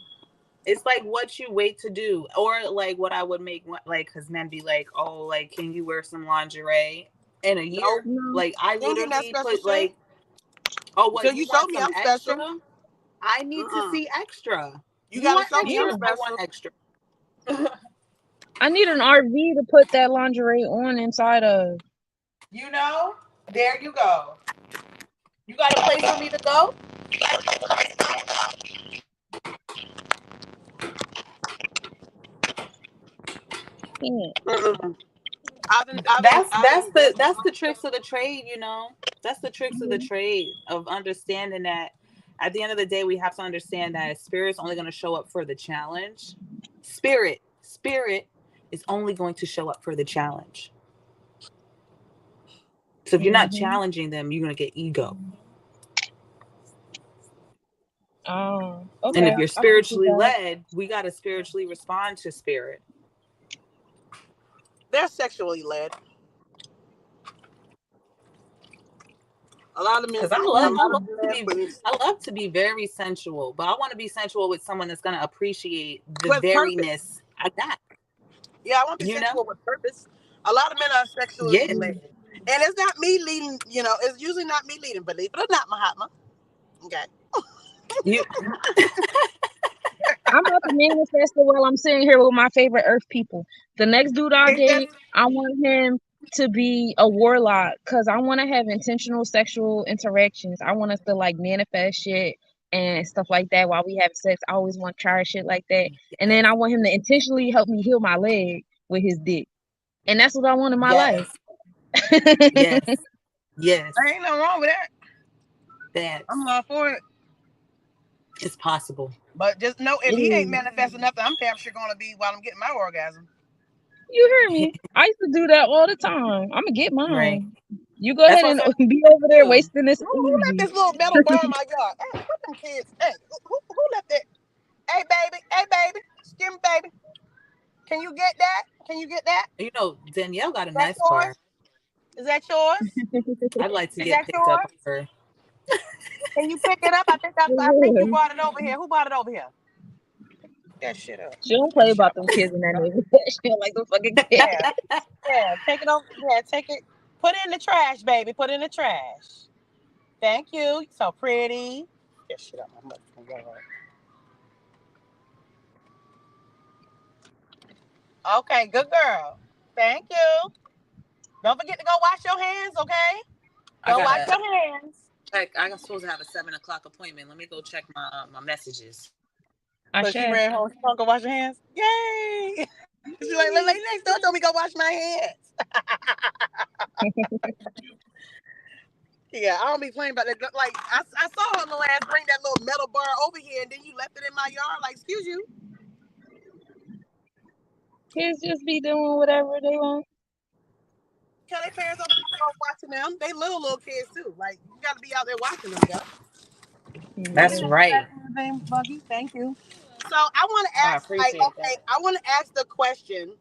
what you wait to do, or like what I would make like because men be like, oh, like can you wear some lingerie in a No, year? no. Like I you ain't getting that literally special put shit like, oh, what until you you show want me some I'm extra? special. I need to Mm-mm. see extra. You You gotta want show me I'm extra? Yeah. I want special. extra. I need an RV to put that lingerie on inside of. You know, there you go. You got a place for me to go? can't. Mm-mm. That's the tricks of the trade, you know. That's the tricks of the Mhm. trade of understanding that at the end of the day we have to understand that spirit's only going to show up for the challenge. Spirit is only going to show up for the challenge. So if you're not Mhm. challenging them, you're going to get ego. Oh, And okay. if you're I see spiritually that. led, we got to spiritually respond to spirit. They're sexually led. A lot of men Cuz I say a love I lot of love to men be with very sensual, but I want to be sensual with someone that's going to appreciate the purpose. veryness I got, Yeah, I want to be you know? sexual with purpose. A lot of men are sexually Yeah. led. And it's not me leading, it's usually not me leading, believe it or not, Mahatma. Okay. You I'm about to manifest it while I'm sitting here with my favorite earth people. The next dude I Ain't that date, I want him to be a warlock because I want to have intentional sexual interactions. I want us to like manifest shit and stuff like that while we have sex. I always want to try shit like that. And then yes. I want him to intentionally help me heal my leg with his dick. And that's what I want in my life. Yes. Yes. Yes. ain't nothing wrong with that. I'm That's all for it. it's possible. But just know It if he ain't is. manifesting nothing, I'm damn sure gonna be while I'm getting my orgasm. You hear me? I used to do that all the time. I'm gonna get Right. mine. You go That's ahead what and I'm saying be over there too. wasting this Who left energy. this little metal bar in my yard? Hey, what them kids? Hey, who left that? Hey baby, excuse me, baby. Can you get that? Can you get that? You know, Danielle got a Is that nice car. yours? Is that yours? I'd like to Is get that picked up on yours? her. Can you pick it up? I think you brought it over here. Who brought it over here? That shit up. She don't That play shit about up. them kids in that neighborhood. She don't like them fucking kids. Yeah, yeah. Take it over. Yeah, take it. Put it in the trash, baby. Put it in the trash. Thank you. You're so pretty. That shit up. My motherfucking yard. Okay, good girl. Thank you. Don't forget to go wash your hands, okay? I Go wash gotta your hands. check. I was supposed to have a 7 o'clock appointment. Let me go check my messages. So she Asha. ran home. She gonna go wash her hands. Yay! She's like, lady next door told me go wash my hands. Yeah, I don't be playing about that. Like I saw her little ass bring that little metal bar over here, and then you left it in my yard. Like, excuse you. Kids just be doing whatever they want. Tell their parents don't be watching them. They little kids too. Like you got to be out there watching them, yo. Put it That's in Mhm. the right. trash, thing, Buggy. Thank you. So I want to I ask, like, appreciate okay, that. I want to ask the question,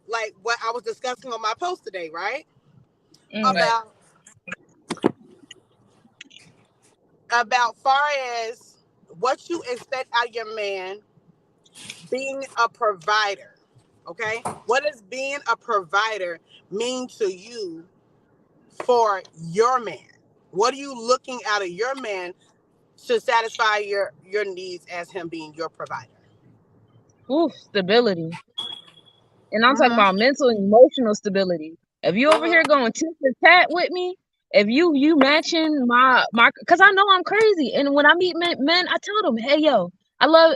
like what I was discussing on my post today, right? Mm. But About far as what you expect out of your man being a provider. Okay, what does being a provider mean to you for your man? What are you looking out of your man to satisfy your needs as him being your provider? Oof, stability. And I'm talking Mm-hmm. about mental and emotional stability. If you over here Mm-hmm. going tit for tat with me, if you matching my, cause I know I'm crazy, and when I meet men, I tell them, hey yo, I love,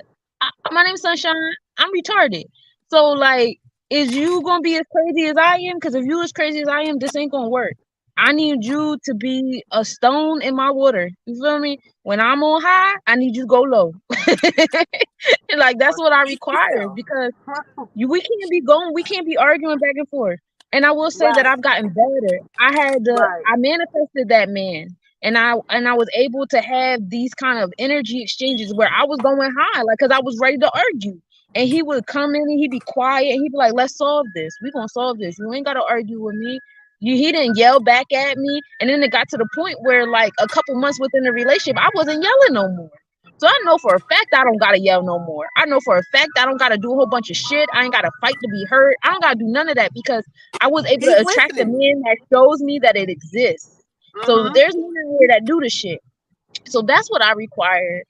my name's Sunshine. I'm retarded, so like, is you gonna be as crazy as I am? Cause if you as crazy as I am, this ain't gonna work. I need you to be a stone in my water. You feel me? When I'm on high, I need you to go low. Like that's what I Speak require yourself. because we can't be arguing back and forth. And I will say that Right. I've gotten better. Right. I manifested that man, and I was able to have these kind of energy exchanges where I was going high, like because I was ready to argue. And he would come in and he'd be quiet and he'd be like, let's solve this. We're gonna solve this. You ain't gotta argue with me. He didn't yell back at me. And then it got to the point where like a couple months within the relationship, I wasn't yelling no more. So I know for a fact I don't gotta yell no more. I know for a fact I don't gotta do a whole bunch of shit. I ain't gotta fight to be heard. I don't gotta do none of that because I was able He's to attract a listening. man that shows me that it exists. So Mm-hmm. there's men out here that do the shit. So that's what I required,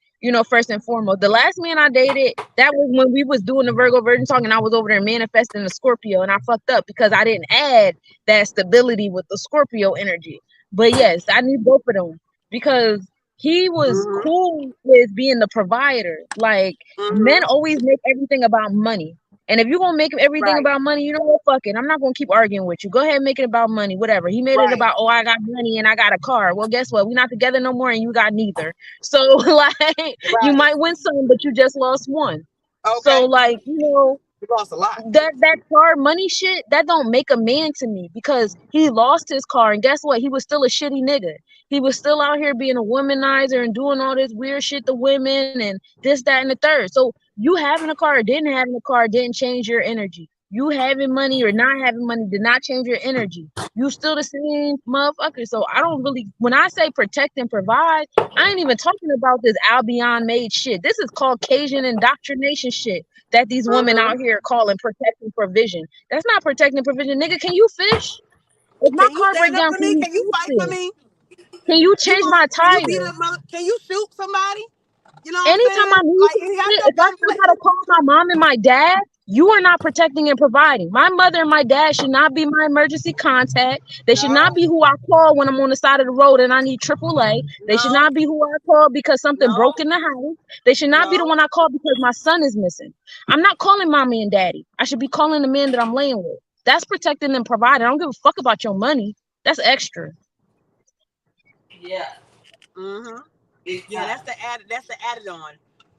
first and foremost. The last man I dated, that was when we was doing the Virgo Virgin talk and I was over there manifesting the Scorpio and I fucked up because I didn't add that stability with the Scorpio energy. But yes, I need both of them because he was Mm-hmm. cool with being the provider. Like men Mm-hmm. always make everything about money. And if you're gonna make everything Right. about money, you know what? Fuck it. I'm not gonna keep arguing with you. Go ahead and make it about money, whatever. He made it Right. about, oh, I got money and I got a car. Well, guess what? We're not together no more and you got neither. So like you Right. might win some, but you just lost one. So Okay. like, You lost a lot. that car money shit, that don't make a man to me, because he lost his car and guess what, he was still a shitty nigga. He was still out here being a womanizer and doing all this weird shit to women and this, that, and the third. So you having a car or didn't having a car didn't change your energy. You having money or not having money did not change your energy. You still the same motherfucker. So I don't really, when I say protect and provide, I ain't even talking about this Albion made shit. This is Caucasian indoctrination shit that these women Mm-hmm. out here calling protecting provision. That's not protecting provision, nigga. Can you fish? If my Can you car break stand up down, for can me? you Can you fix fight for it? me? Can you You change going my can you beat tire? up mother? Can you shoot somebody? You know what I'm Anytime saying? I need Like some you have shit, your if I gun still play. gotta call my mom and my dad, you are not protecting and providing. My mother and my dad should not be my emergency contact. They should not No, be who I call when I'm on the side of the road and I need AAA. They should no, not be who I call because something broke no, in the house. They should not be the no. one I call because my son is missing. I'm not calling mommy and daddy. I should be calling the man that I'm laying with. That's protecting and providing. I don't give a fuck about your money. That's extra. Yeah. Mm-hmm. Big Yeah, time. that's the added on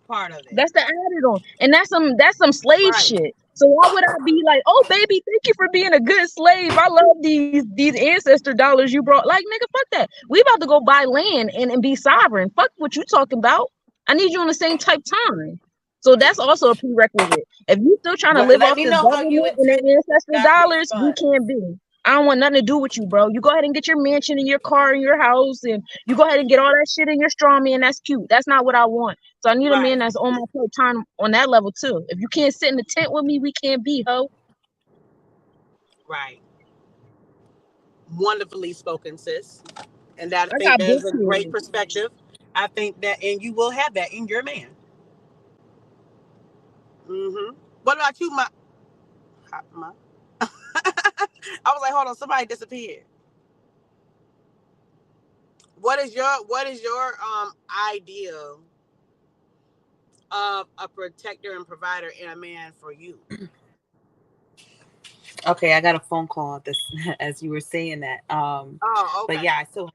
part of it. That's the added on. And that's some slave Right. shit. So why would I be like, oh baby, thank you for being a good slave. I love these ancestor dollars you brought. Like, nigga, fuck that. We about to go buy land and be sovereign. Fuck what you talking about. I need you on the same type time. So that's also a prerequisite. If you still trying to But live let off me this know how you government and intend their ancestor got these dollars, we funds. can't be. I don't want nothing to do with you, bro. You go ahead and get your mansion and your car and your house, and you go ahead and get all that shit in your straw man. That's cute. That's not what I want. So I need a man Right. that's on my time on that level too. If you can't sit in the tent with me, we can't be, ho. Right. Wonderfully spoken, sis. And that I I think got that big is a great kids. perspective. I think that, and you will have that in your man. Mm-hmm. What about you, my? I was like, hold on, somebody disappeared. What is your ideal of a protector and provider in a man for you? Okay, I got a phone call this as you were saying that. Oh, But okay. yeah, I still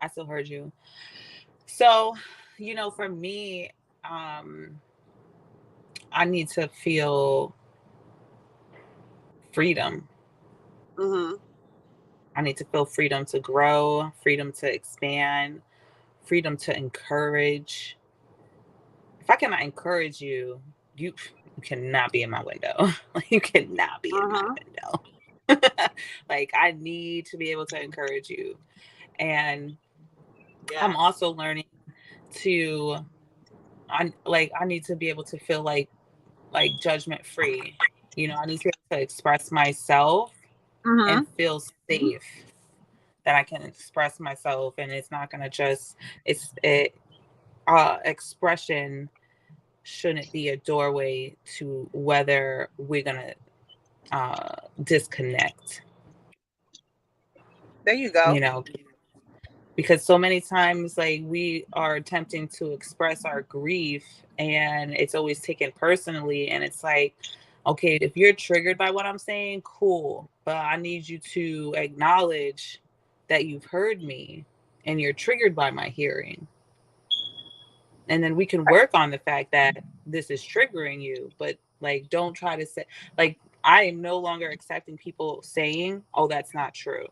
I still heard you. So, for me, um, I need to feel freedom. Mm-hmm. I need to feel freedom to grow, freedom to expand, freedom to encourage. If I cannot encourage you, you cannot be in my window. You cannot be in my Mm-hmm. window. Like I need to be able to encourage you. And I'm Yes. also learning to I need to be able to feel like judgment free. I need to be able to express myself Mm-hmm. and feel safe that I can express myself and it's not gonna just it's it expression shouldn't be a doorway to whether we're gonna disconnect, There you go. you know, because so many times like we are attempting to express our grief and it's always taken personally and it's like, okay, if you're triggered by what I'm saying, cool, but I need you to acknowledge that you've heard me and you're triggered by my hearing, and then we can work on the fact that this is triggering you, but like don't try to say, like, I am no longer accepting people saying, oh, that's not true,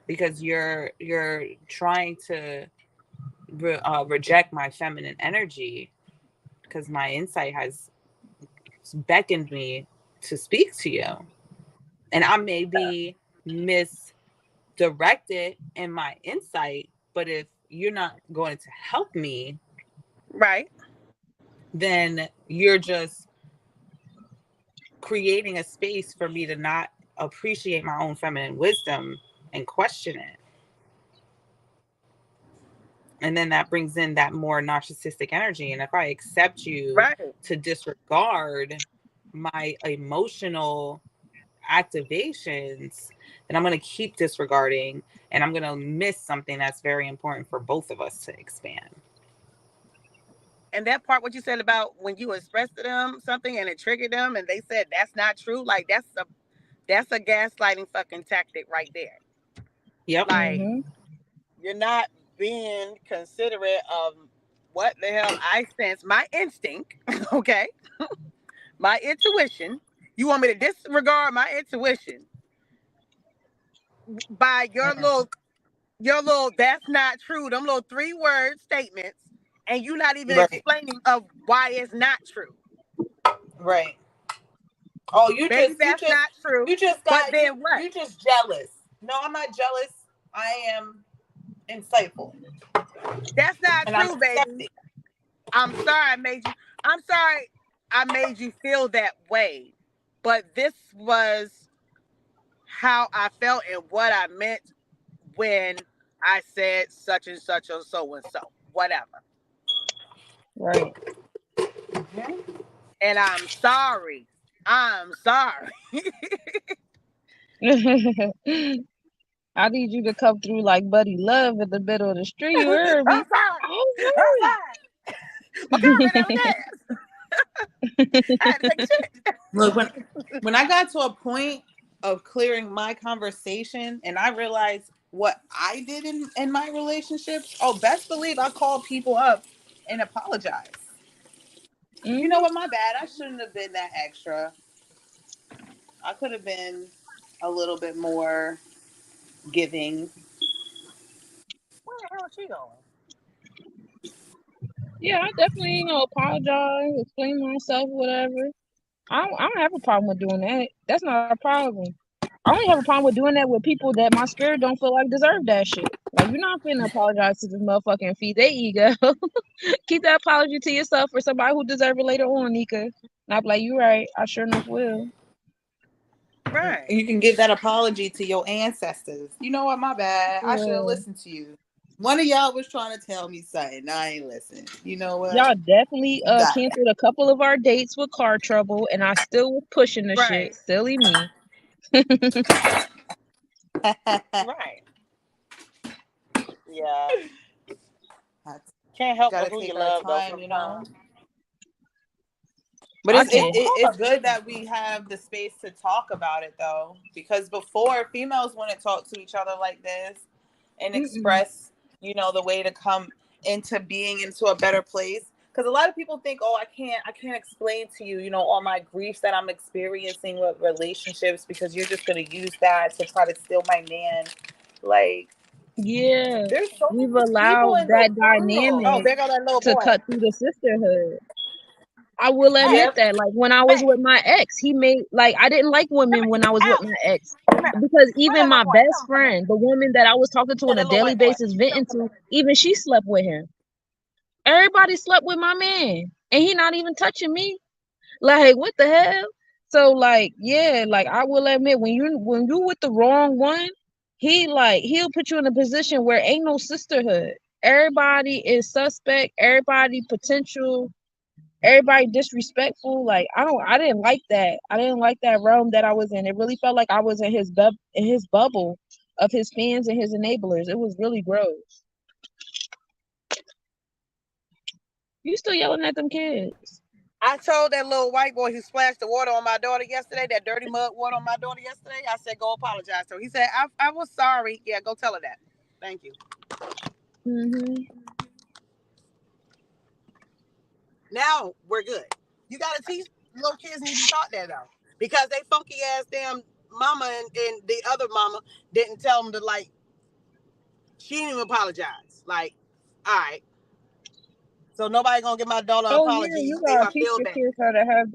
because you're trying to reject my feminine energy because my insight has beckoned me to speak to you, and I may be misdirected in my insight, but if you're not going to help me, Right. then you're just creating a space for me to not appreciate my own feminine wisdom and question it. And then that brings in that more narcissistic energy. And if I accept you Right. to disregard my emotional activations, then I'm going to keep disregarding and I'm going to miss something that's very important for both of us to expand. And that part, what you said about when you expressed to them something and it triggered them, and they said that's not true. Like that's a gaslighting fucking tactic right there. Yep. Like Mhm. you're not being considerate of what the hell I sense. My instinct, okay, my intuition. You want me to disregard my intuition by your little that's not true, them little 3 word statements, and you not even Right. explaining of why it's not true. Right. Oh, Baby, that's not true. you just But got then what? you just jealous. No, I'm not jealous. I am insightful, That's not and I'm true, baby. accepting. I'm sorry I made you. I'm sorry I made you feel that way. But this was how I felt and what I meant when I said such and such or so and so. Whatever. Right. Mhm. And I'm sorry. I'm sorry. I need you to come through like Buddy Love in the middle of the street. You heard I'm me? sorry. All I'm sorry. My car ran out of gas. I had to take a shit. Look, when I got to a point of clearing my conversation and I realized what I did in my relationships, oh, best believe I called people up and apologized. You know Mhm. what? My bad. I shouldn't have been that extra. I could have been a little bit more giving. Where the hell is she going? Yeah, I definitely, apologize, explain myself, whatever. I don't have a problem with doing that. That's not a problem. I only have a problem with doing that with people that my spirit don't feel like deserve that shit. Like you're not finna apologize to this motherfucker and feed their ego. Keep that apology to yourself for somebody who deserve it later on, Nika. And I'll be like, you right. I sure enough will. Right. You can give that apology to your ancestors. You know what? My bad. I should have Yeah. listened to you. One of y'all was trying to tell me something. I ain't listen. You know what? Y'all definitely You got canceled a couple of our dates with car trouble, and I still was pushing the shit. Right. Silly me. that. Right. Yeah. That's Can't help but gotta who you take our love though time, you know. sometimes. But I Who can. the it's good that we have the space to talk about it though, because before females wouldn't talk to each other like this and Mm-mm. express, the way to come into being into a better place. Because a lot of people think, oh, I can't explain to you, all my griefs that I'm experiencing with relationships because you're just gonna use that to try to steal my man. Like, Yeah, there's so we've many people allowed in the that Oh, world. dynamic there go that little to boy. cut through the sisterhood. I will Hey, admit Yep. that. Like when I come was here. with my ex, he made like I didn't like Come women here. when I was with Ow. my ex Come here. because Where even that little my boy? best Tell him come here. friend, the woman that I was talking to Yeah, on a that little daily white boy. basis, Tell him venting come to, here. even she slept with him. Everybody slept with my man, and he not even touching me. Like what the hell? So like yeah, like I will admit when you with the wrong one, he'll put you in a position where ain't no sisterhood. Everybody is suspect, everybody potential, everybody disrespectful. Like I didn't like that. I didn't like that realm that I was in. It really felt like I was in his bubble of his fans and his enablers. It was really gross. You still yelling at them kids. I told that little white boy who splashed the water on my daughter yesterday, that dirty mud water on my daughter yesterday. I said, go apologize to her. He said, I was sorry. Yeah, go tell her that. Thank you. Mhm. Now we're good. You got to teach little kids need to be taught that though, because they funky ass damn mama and the other mama didn't tell them to like. She didn't even apologize. Like, all right, so nobody gonna give my daughter an Oh yeah, apology. you Make gotta her teach feel your bad. kids how to have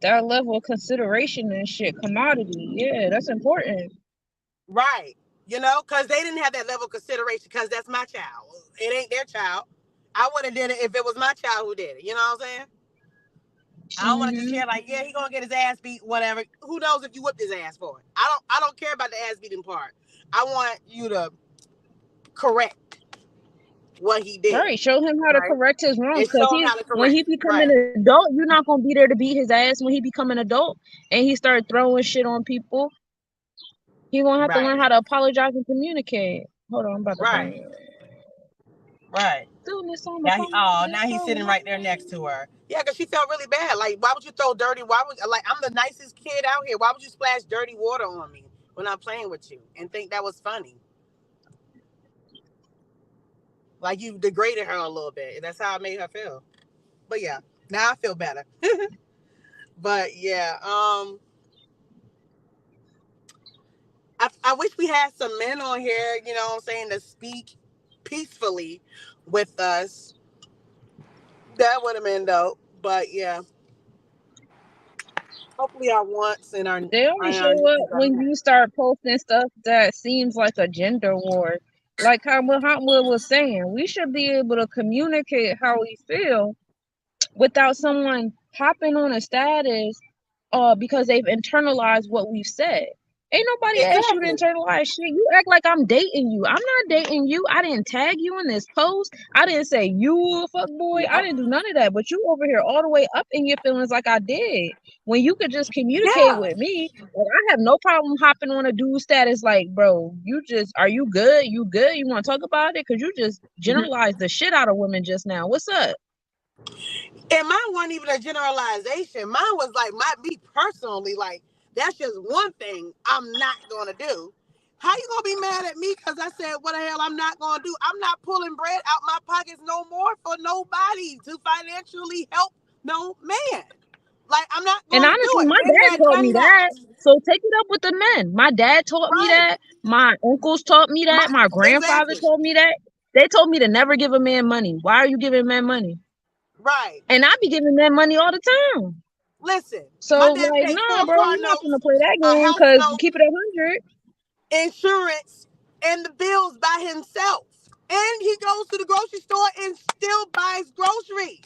that level of consideration and shit. Commodity. Yeah, that's important. Right. Because they didn't have that level of consideration because that's my child. It ain't their child. I would have did it if it was my child who did it. You know what I'm saying? I don't want to just Mhm. hear like, yeah, he gonna get his ass beat, whatever. Who knows if you whipped his ass for it? I don't care about the ass beating part. I want you to correct what he did, Right. Show him how to right? correct his wrongs. And Cause show him he how to when correct he it, become right? an adult, you're not gonna be there to beat his ass when he become an adult and he start throwing shit on people. He gonna have to learn Right, how to apologize and communicate. Hold on, I'm about to right, bring you. right. stillness on the Now phone. now he's sitting right there next to her. Yeah, because she felt really bad. Like, why would you throw dirty? Why would like I'm the nicest kid out here? Why would you splash dirty water on me when I'm playing with you and think that was funny? Like you degraded her a little bit. That's how I made her feel. But yeah, now I feel better. But yeah, I wish we had some men on here, you know what I'm saying, to speak peacefully with us. That would have been dope. But yeah, hopefully our wants and They only our show needs up are when met. you start posting stuff that seems like a gender war. Like how Muhammad was saying, we should be able to communicate how we feel without someone hopping on a status because they've internalized what we've said. Ain't nobody asked you to Exactly. internalize shit. You act like I'm dating you. I'm not dating you. I didn't tag you in this post. I didn't say you a fuck boy. I Yep. didn't do none of that. But you over here all the way up in your feelings like I did. When you could just communicate Yeah. with me, like I have no problem hopping on a dude status like, bro, you just are you good? You good? You want to talk about it? Cause you just generalized the shit out of women just now. What's up? And mine wasn't even a generalization. Mine was like me personally, like that's just one thing I'm not gonna do. How you gonna be mad at me because I said what the hell I'm not gonna do? I'm not pulling bread out my pockets no more for nobody to financially help no man. Like I'm not And gonna do honestly, it. my Been dad there, taught me done that. that. So take it up with the men. My dad taught me Right. that. My uncles taught me My that. My grandfather exactly. told me that. They told me to never give a man money. Why are you giving men money? Right. And I be giving men money all the time. Listen, So my dad like, paid nah, four bro, car you're not notes, gonna play that a game house because note, keep it 100. insurance, and the bills by himself. And he goes to the grocery store and still buys groceries.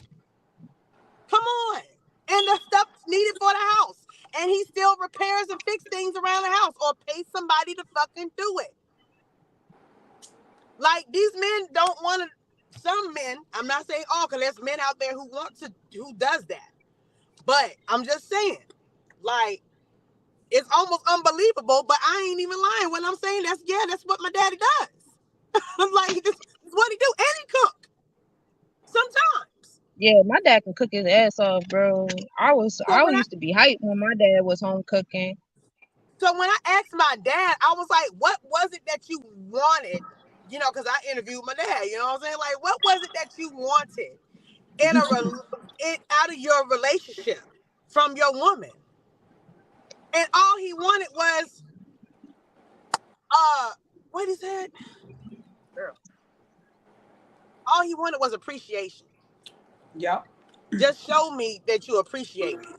Come on. And the stuff needed for the house. And he still repairs and fix things around the house or pays somebody to fucking do it. Like these men don't want to. Some men, I'm not saying all, because there's men out there who does that. But I'm just saying, like, it's almost unbelievable, but I ain't even lying when I'm saying that's what my daddy does. I'm like, this is what he do. And he cook sometimes. Yeah, my dad can cook his ass off, bro. So I when I used to be hyped when my dad was home cooking. so when I asked my dad, I was like, what was it that you wanted? You know, because I interviewed my dad, you know what I'm saying? Like, what was it that you wanted out of your relationship from your woman? And all he wanted was what he said? Girl. All he wanted was appreciation. Yep. Just show me that you appreciate me.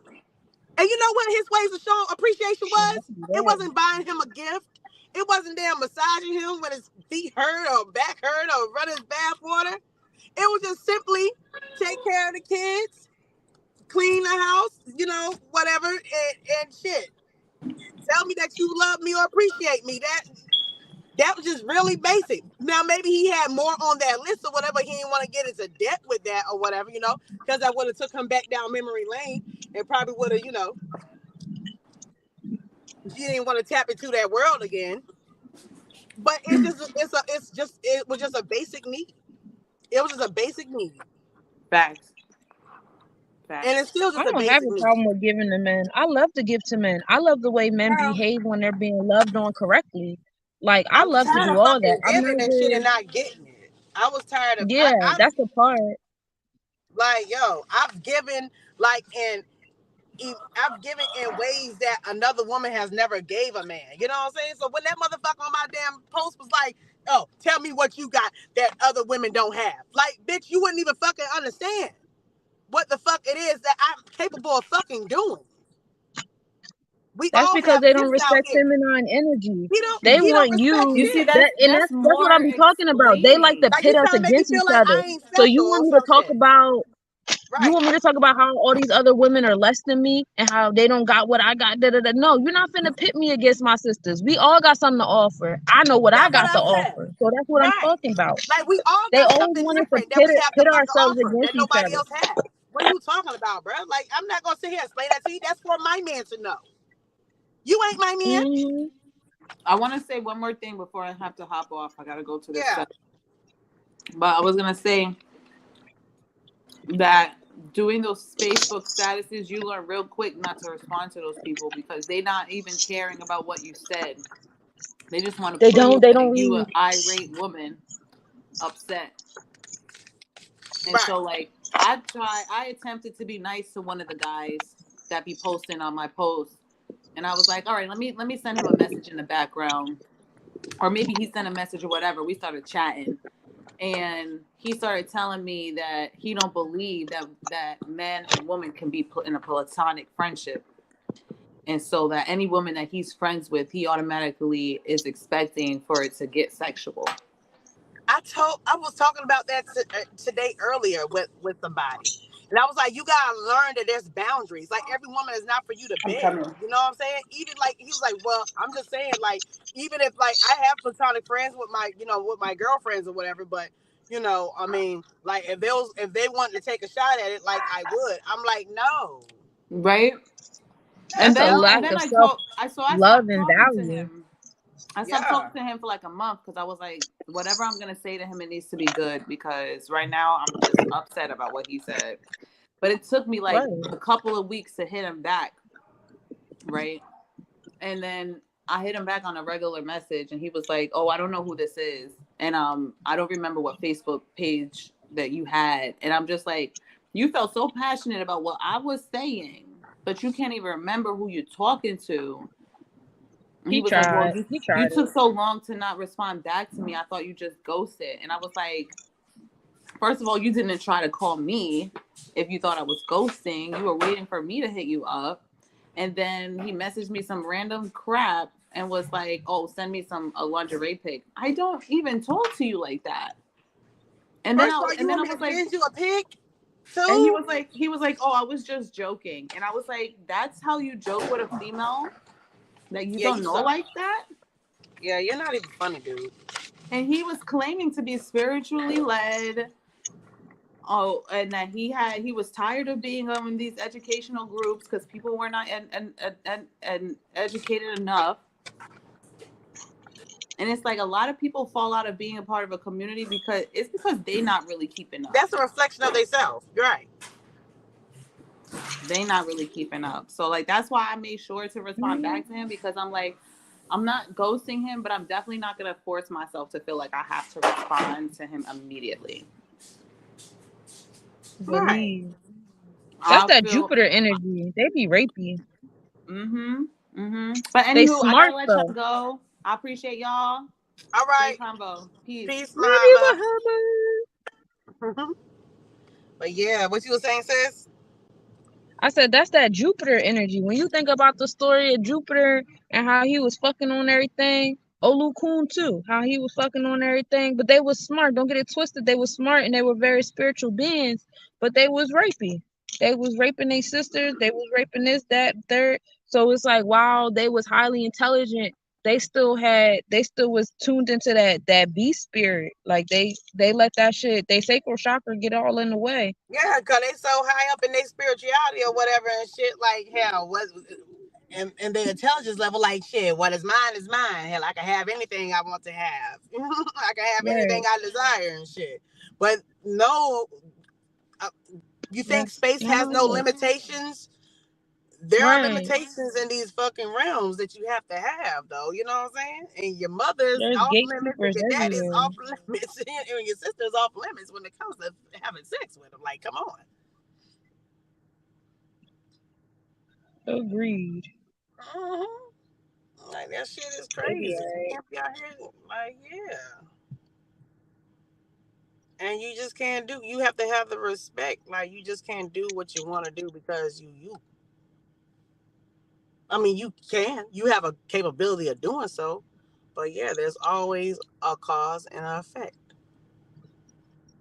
And you know what his ways of showing appreciation Shit, I was? can do It that. wasn't buying him a gift. It wasn't damn massaging him when his feet hurt or back hurt or running his bath water. It was just simply take care of the kids, clean the house, you know, whatever, and shit. Tell me that you love me or appreciate me. That was just really basic. Now maybe he had more on that list or whatever. He didn't want to get into debt with that or whatever, you know, because that would have took him back down memory lane and probably would have, you know, he didn't want to tap into that world again. But it was just a basic need. It was just a basic need, Facts. and it's Facts. still I just a don't have basic a need. problem with giving to men. I love to give to men. I love the way men Girl, behave when they're being loved on correctly. Like I I'm love to tired do of all that. fucking I'm giving and shit never and not getting it. I was tired of yeah, that's the part. like yo, I've given like in I've given in ways that another woman has never gave a man. You know what I'm saying? So when that motherfucker on my damn post was like, "Oh, tell me what you got that other women don't have," like, bitch, you wouldn't even fucking understand what the fuck it is that I'm capable of fucking doing. We That's all because have they don't gifts out respect here. feminine energy. They He don't want respect you you see, shit. that's that's what more I'm talking about. They like to explaining. Like you pit us trying to make me against feel each like other. I ain't So you special want or me to some talk shit. about you Right. want me to talk about how all these other women are less than me and how they don't got what I got. Da, da, da. No, you're not finna pit me against my sisters. We all got something to offer. I know what I That's what got to I said. offer. So that's what I'm Right. talking about. Like we all They got always something want us to different that we have to pit fucking ourselves offer against that each nobody other. else has. What are you talking about, bro? Like I'm not gonna sit here and explain that to you. That's for my man to know. You ain't my man. Hmm. I want to say one more thing before I have to hop off. I gotta go to this Yeah. set. But I was gonna say that doing those Facebook statuses, you learn real quick not to respond to those people because they're not even caring about what you said. They just want to They don't. prove They that don't you read. an irate woman upset. And Right. so like I attempted to be nice to one of the guys that be posting on my post. And I was like, all right, let me send him a message in the background. Or maybe he sent a message or whatever. We started chatting. And he started telling me that he don't believe that man and woman can be put in a platonic friendship. And so that any woman that he's friends with, he automatically is expecting for it to get sexual. I was talking about that today earlier with somebody, and I was like, you gotta learn that there's boundaries. Like every woman is not for you to I'm beg. coming. You know what I'm saying? Even like he was like, well, I'm just saying like even if like I have platonic friends with my with my girlfriends or whatever, but I mean like if they wanted to take a shot at it, like I would. I'm like no, Right? And That's a then and lack no, then of I self told I so I love stopped and talking to value. him. I stopped yeah. talking to him for like a month because I was like, whatever I'm gonna say to him, it needs to be good because right now I'm just upset about what he said. But it took me like Right. a couple of weeks to hit him back, right? And then I hit him back on a regular message, and he was like, "Oh, I don't know who this is, and I don't remember what Facebook page that you had." And I'm just like, "You felt so passionate about what I was saying, but you can't even remember who you're talking to." And he He was like, "Well, tried. you He you tried took it. so long to not respond back to me. I thought you just ghosted." And I was like, first of all, you didn't try to call me if you thought I was ghosting. You were waiting for me to hit you up. And then he messaged me some random crap and was like, "Oh, send me some a lingerie pic." I don't even talk to you like that. And then First I of all, you and then want I me to was like, send you a pic and he too? was like, "Oh, I was just joking." And I was like, "That's how you joke with a female that you Yeah, don't you know suck. like that?" Yeah, you're not even funny, dude. And he was claiming to be spiritually led. Oh, and that he was tired of being in these educational groups because people were not and educated enough. And it's like a lot of people fall out of being a part of a community because they not really keeping up. That's a reflection of themselves. You're right. They not really keeping up. So like that's why I made sure to respond Mhm. back to him because I'm like, I'm not ghosting him, but I'm definitely not gonna force myself to feel like I have to respond to him immediately. Right. Believe. That's I that feel Jupiter energy. They be rapey. mm-hmm. Mm-hmm. But They anywho, I smart gotta let though. y'all go. I appreciate y'all. All Great right. combo. Peace. Peace, Love you, Mahatma. Muhammad. But yeah, what you were saying, sis? I said that's that Jupiter energy. When you think about the story of Jupiter and how he was fucking on everything, Olukun too, how he was fucking on everything, but they was smart. Don't get it twisted. They was smart and they were very spiritual beings, but they was rapey. They was raping their sisters. They was raping this, that, third. So it's like while they was highly intelligent, they still was tuned into that beast spirit. Like they let that shit, they sacral chakra get all in the way. Yeah, because they so high up in their spirituality or whatever and shit, like, hell, what, and their intelligence level, like, shit, what is mine is mine. Hell, I can have anything I want to have. I can have anything Right. I desire and shit. But no, uh, you think That's space not has how it no works. limitations? There are Right. limitations in these fucking realms that you have to have, though. You know what I'm saying? And your mother's There's off limits, and gatekeepers your daddy's everywhere. off limits, and your sister's off limits when it comes to having sex with them. Like, come on. Agreed. Mm-hmm. Like that shit is They be crazy. You alright. can't be out here like yeah, and you just can't do. You have to have the respect. Like you just can't do what you want to do because you. I mean, you can. You have a capability of doing so, but yeah, there's always a cause and an effect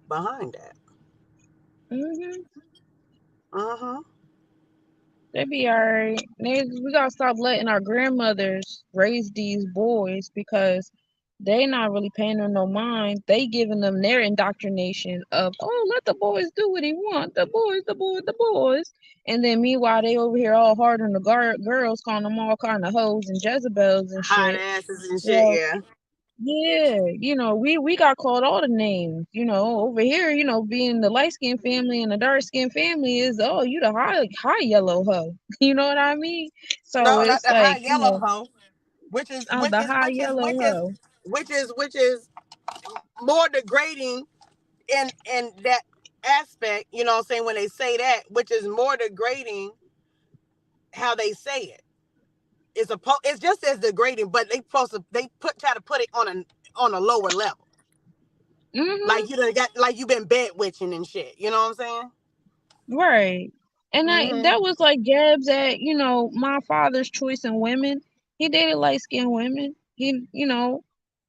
behind that. Hmm. Mm-hmm. They be alright. We gotta stop letting our grandmothers raise these boys because they not really paying them no mind. They giving them their indoctrination of, oh, let the boys do what he want. The boys, the boys, the boys. And then meanwhile, they over here all hard on the girls, calling them all kind of hoes and Jezebels and Hot shit. asses and shit. Well, Yeah. Yeah, we got called all the names. Over here, being the light skinned family and the dark skinned family is, oh, you the high yellow hoe. You know what I mean? So No, not it's the high like, yellow hoe, which is I'm the high yellow hoe. which is more degrading in that aspect. You know what I'm saying, when they say that, which is more degrading how they say it. It's just as degrading, but they try to put it on a lower level. Mhm. Like you done got like you been bed witching and shit. You know what I'm saying? Right. And Mm-hmm. that was like jabs at, my father's choice in women. He dated light skinned women.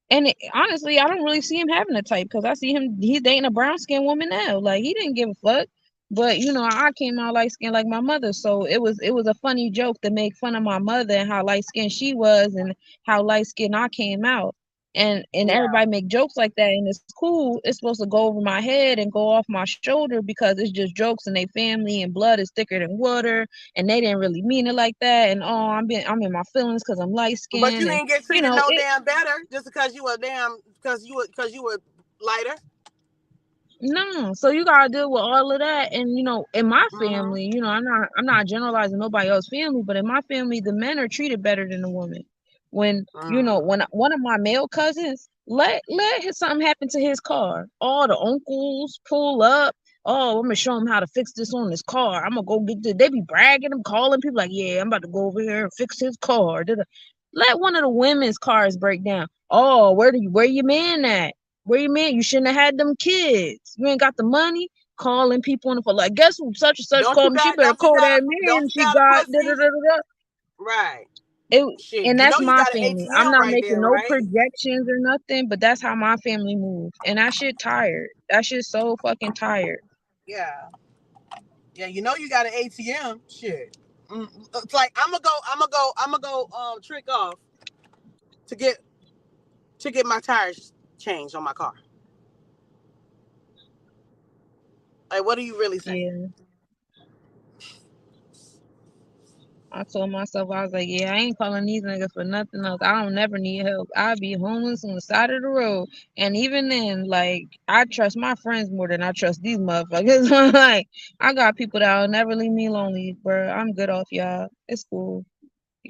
And honestly, I don't really see him having a type because I see him, he's dating a brown skinned woman now. Like, he didn't give a fuck. But I came out light skinned like my mother, so it was a funny joke to make fun of my mother and how light skinned she was and how light skinned I came out. And Yeah. everybody make jokes like that, and it's cool. It's supposed to go over my head and go off my shoulder because it's just jokes, and they family and blood is thicker than water, and they didn't really mean it like that. And oh, I'm in my feelings because I'm light But you skinned, and didn't get treated no damn better just because you were because you were lighter. no, so you gotta deal with all of that, and in my Mm-hmm. family, I'm not generalizing nobody else's family, but in my family, the men are treated better than the women. When Mm. when one of my male cousins something happen to his car, all the uncles pull up. Oh, I'm gonna show him how to fix this on his car. I'm gonna go get this. They be bragging and calling people like, yeah, I'm about to go over here and fix his car. Let one of the women's cars break down. Oh, where your man at? Where you mean? You shouldn't have had them kids. You ain't got the money. Calling people on the phone. Like, guess who such and such called me? She better call that man. Don't you She got a got da da pussy? da da da. Right. It, Shit. and You that's know you my got an family. I'm ATM not right making there, no right? projections or nothing, but that's how my family moves. And that shit tired. That shit so fucking tired. Yeah. Yeah, you know you got an ATM. Shit. It's like I'm gonna go trick off to get my tires changed on my car. Like, what are you really saying? Yeah. I told myself, I was like, yeah, I ain't calling these niggas for nothing else. I don't never need help. I'll be homeless on the side of the road. And even then, like, I trust my friends more than I trust these motherfuckers. Like, I got people that'll never leave me lonely, bro. I'm good off y'all. It's cool.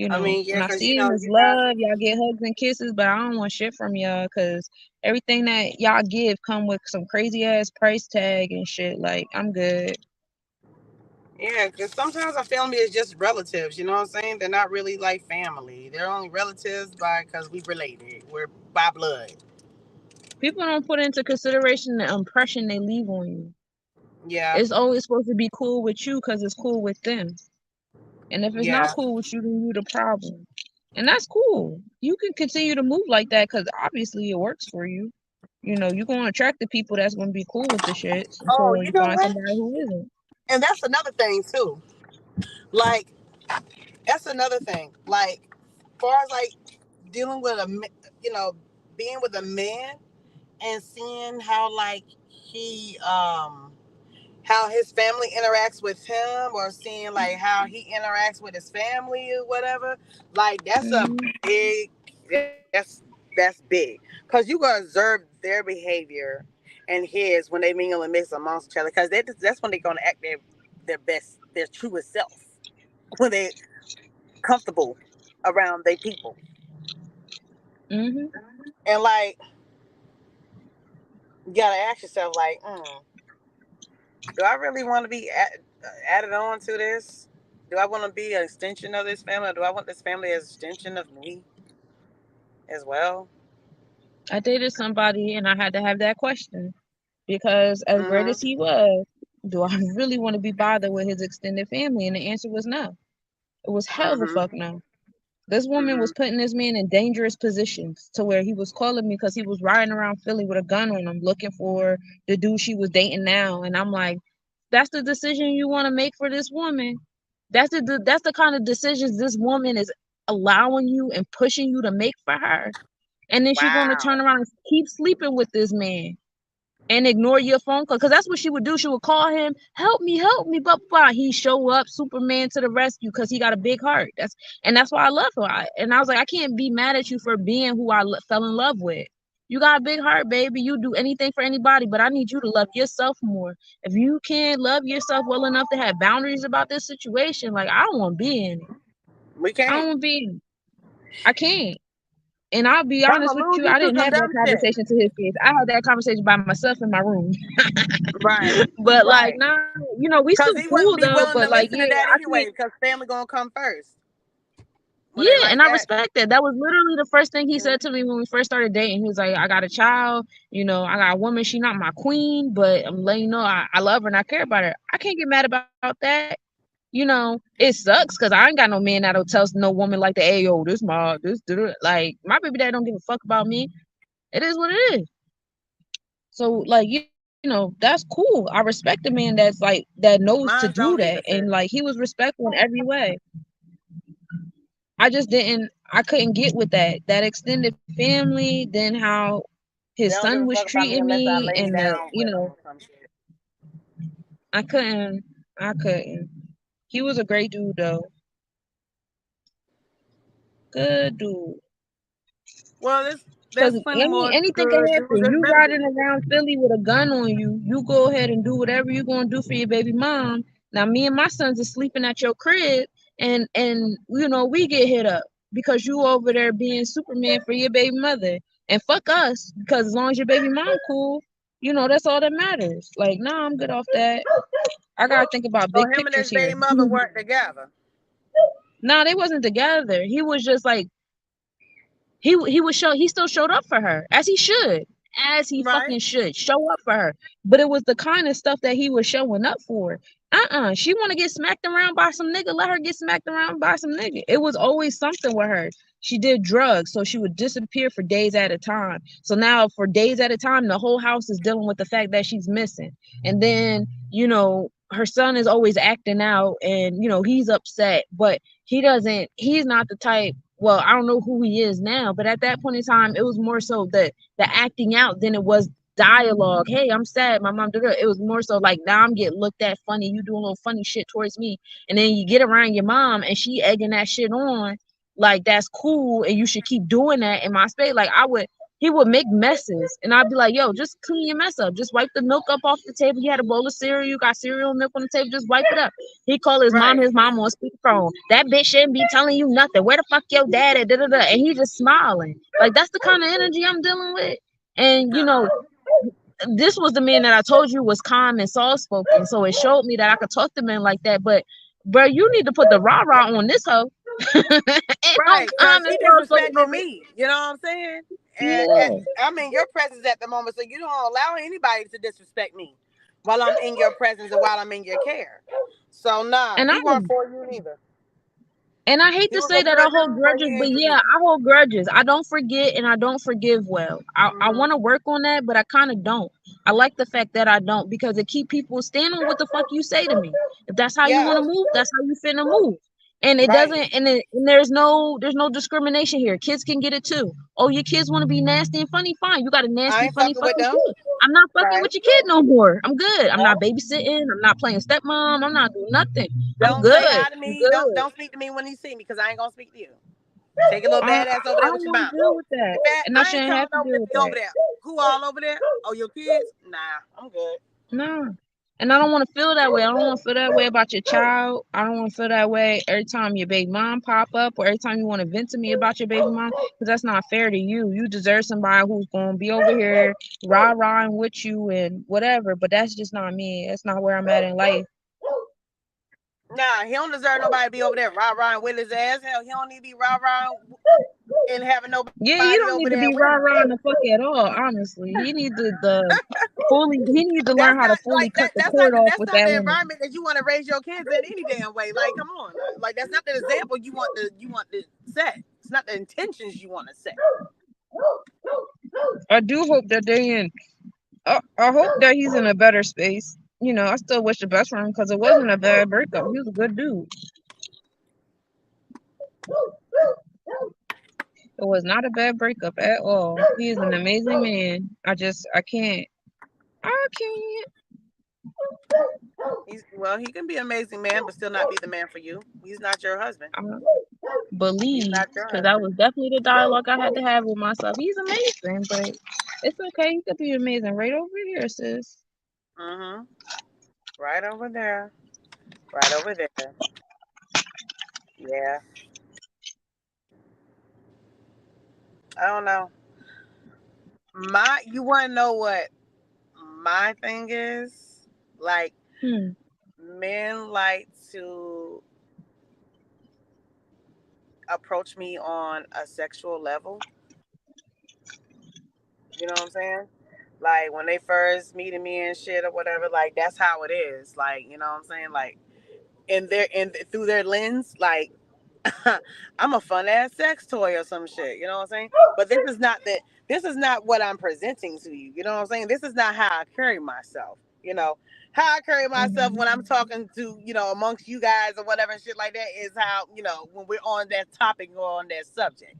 I mean, And yeah, I because see him as you got. love. Y'all get hugs and kisses, but I don't want shit from y'all because everything that y'all give come with some crazy ass price tag and shit. Like, I'm good. Yeah, because sometimes our family is just relatives. You know what I'm saying? They're not really like family. They're only relatives by because we related. We're by blood. People don't put into consideration the impression they leave on you. Yeah, It's always supposed to be cool with you because it's cool with them. And if it's not yeah. cool with you, then you the problem. And that's cool. You can continue to move like that because obviously it works for you. You're going to attract the people that's going to be cool with the shit Oh, until you you know find what? somebody who isn't. And that's another thing too. Like, that's another thing. Like, far as like dealing with you know, being with a man and seeing how like how his family interacts with him, or seeing like how he interacts with his family or whatever. Like, that's a Hmm. big. That's big because you gonna observe their behavior and his when they mingle and mix amongst each other, because that's when they're gonna act their best, their truest self, when they comfortable around their people. Hmm. And like, you gotta ask yourself, like, do I really want to be added on to this? Do I want to be an extension of this family, or do I want this family as an extension of me as well? I dated somebody and I had to have that question because as great as Mm-hmm. he was, do I really want to be bothered with his extended family? And the answer was no. It was hell the fuck Mm-hmm. no. This woman was Mm-hmm. putting this man in dangerous positions to where he was calling me because he was riding around Philly with a gun on him looking for the dude she was dating now. And I'm like, that's the decision you want to make for this woman. That's the kind of decisions this woman is allowing you and pushing you to make for her. And then she's gonna turn Wow. around and keep sleeping with this man and ignore your phone call. Because that's what she would do. She would call him, help me, blah, blah, blah. He show up, Superman to the rescue because he got a big heart. And that's why I love her. And I was like, I can't be mad at you for being who fell in love with. You got a big heart, baby. You do anything for anybody, but I need you to love yourself more. If you can't love yourself well enough to have boundaries about this situation, like I don't want to be in it. We I don't can't. want to be in it. I can't. And I'll be I'm honest gonna with lose you, you I to didn't some have that dumb shit. conversation to his face. I had that conversation by myself in my room. Right. But like, Right. nah, we Cause still he cool wouldn't be though. willing But to like, listen to yeah, that I anyway, can't. because family gonna come first when they Yeah, like and I that. respect that. That was literally the first thing he Mhm. said to me when we first started dating. He was like, I got a child, I got a woman, she not my queen, but I'm letting you know I love her and I care about her. I can't get mad about that. It sucks because I ain't got no man that'll tell no woman like the hey yo, this my this like my baby dad don't give a fuck about me. It is what it is. So like, that's cool. I respect the man that's like that knows to Mine do don't that. either, And sis. like he was respectful in every way. I couldn't get with that extended family, then how his They don't son give a was fuck about me treating unless I me lay and down with them or some shit. I couldn't I couldn't. He was a great dude though. Good dude. Well, Cause there's plenty more anything can good dudes happen. that's You better than riding you. around Philly with a gun on you. You go ahead and do whatever you're gonna do for your baby mom. Now me and my sons are sleeping at your crib, and we get hit up because you over there being Superman for your baby mother. And fuck us, because as long as your baby mom cool, that's all that matters. Like, nah, I'm good off that. I gotta think about So big him and pictures his here. baby mother work together, Nah, they wasn't together. He was just like he still showed up for her as he should, as he right? fucking should show up for her. But it was the kind of stuff that he was showing up for. She want to get smacked around by some nigga, let her get smacked around by some nigga. It was always something with her. She did drugs, so she would disappear for days at a time. So now for days at a time the whole house is dealing with the fact that she's missing. And then her son is always acting out, and he's upset, but he's not the type. Well, I don't know who he is now, but at that point in time, it was more so the acting out than it was dialogue. Hey, I'm sad, my mom did it. It was more so like, now I'm getting looked at funny. You doing a little funny shit towards me, and then you get around your mom and she egging that shit on. Like that's cool, and you should keep doing that in my space. Like he would make messes, and I'd be like, "Yo, just clean your mess up. Just wipe the milk up off the table. You had a bowl of cereal, you got cereal and milk on the table. Just wipe it up." He called Right. his mom on speakerphone. That bitch shouldn't be telling you nothing. Where the fuck your dad at? Da, da, da. And he just smiling. Like that's the kind of energy I'm dealing with. And Uh-uh. this was the man that I told you was calm and soft spoken. So it showed me that I could talk to men like that. But bro, you need to put the rah rah on this hoe. And don't Right, because calm and she soft spoken disrespecting on me. me. You know what I'm saying? And Yeah. I'm in your presence at the moment, so you don't allow anybody to disrespect me while I'm in your presence and while I'm in your care. So nah, And I he wasn't for you neither. And I hate He to was say a that I good hold dude, but he grudges, but ain't for yeah, you. I hold grudges. I don't forget and I don't forgive well. I Hmm. want to work on that, but I kind of don't. I like the fact that I don't because it keep people standing on what the fuck you say to me. If that's how you Yeah, want to move, that's how you finna move. And it right. doesn't, and there's no discrimination here. Kids can get it too. Oh, your kids want to be nasty and funny, fine. You got a I nasty, ain't funny fucking with fucking them. kid. I'm not fucking Right. with your kid no more. I'm good. I'm not No. babysitting. I'm not playing stepmom. I'm not doing nothing. I'm Don't say good. hi to I'm me. Don't good. don't speak to me when you see me, because I ain't gonna speak to you. Take a little badass over I there with don't your want mom. to deal with that, In fact, and I I ain't shouldn't have coming to over deal to with be over that. there. Who all over there? Oh, your kids? Nah, I'm good. No. And I don't want to feel that way. I don't want to feel that way about your child. I don't want to feel that way every time your baby mom pop up or every time you want to vent to me about your baby mom because that's not fair to you. You deserve somebody who's going to be over here rah-rahing with you and whatever, but that's just not me. That's not where I'm at in life. Nah, he don't deserve nobody to be over there rah rah with his ass. Hell, he don't need to be rah rah and having nobody Yeah, over you there don't with need to him. be rah-rahing the fuck at all, honestly. He needs to That's learn how not to like fully that. cut the cord off That's with not that the woman. environment that you want to raise your kids in any damn way. Like, come on, like that's not the example you want to set. It's not the intentions you want to set. I do hope that they in I hope that he's in a better space. I still wish the best for him because it wasn't a bad breakup. He was a good dude. It was not a bad breakup at all. He is an amazing man. I can't. I can't. He can be an amazing man, but still not be the man for you. He's not your husband. He's believe, not because yours. that was definitely the dialogue I had to have with myself. He's amazing, but it's okay. He could be amazing right over here, sis. Mm-hmm. Right over there. Right over there. Yeah. I don't know. You want to know what my thing is? Like, Hmm. men like to approach me on a sexual level. You know what I'm saying? Like when they first meeting me and shit or whatever, like that's how it is. Like, you know what I'm saying? Like in through their lens, like I'm a fun ass sex toy or some shit. You know what I'm saying? But this is not what I'm presenting to you. You know what I'm saying? This is not how I carry myself. You know, how I carry myself when Hmm. I'm talking to, amongst you guys or whatever and shit like that is how, when we're on that topic or on that subject.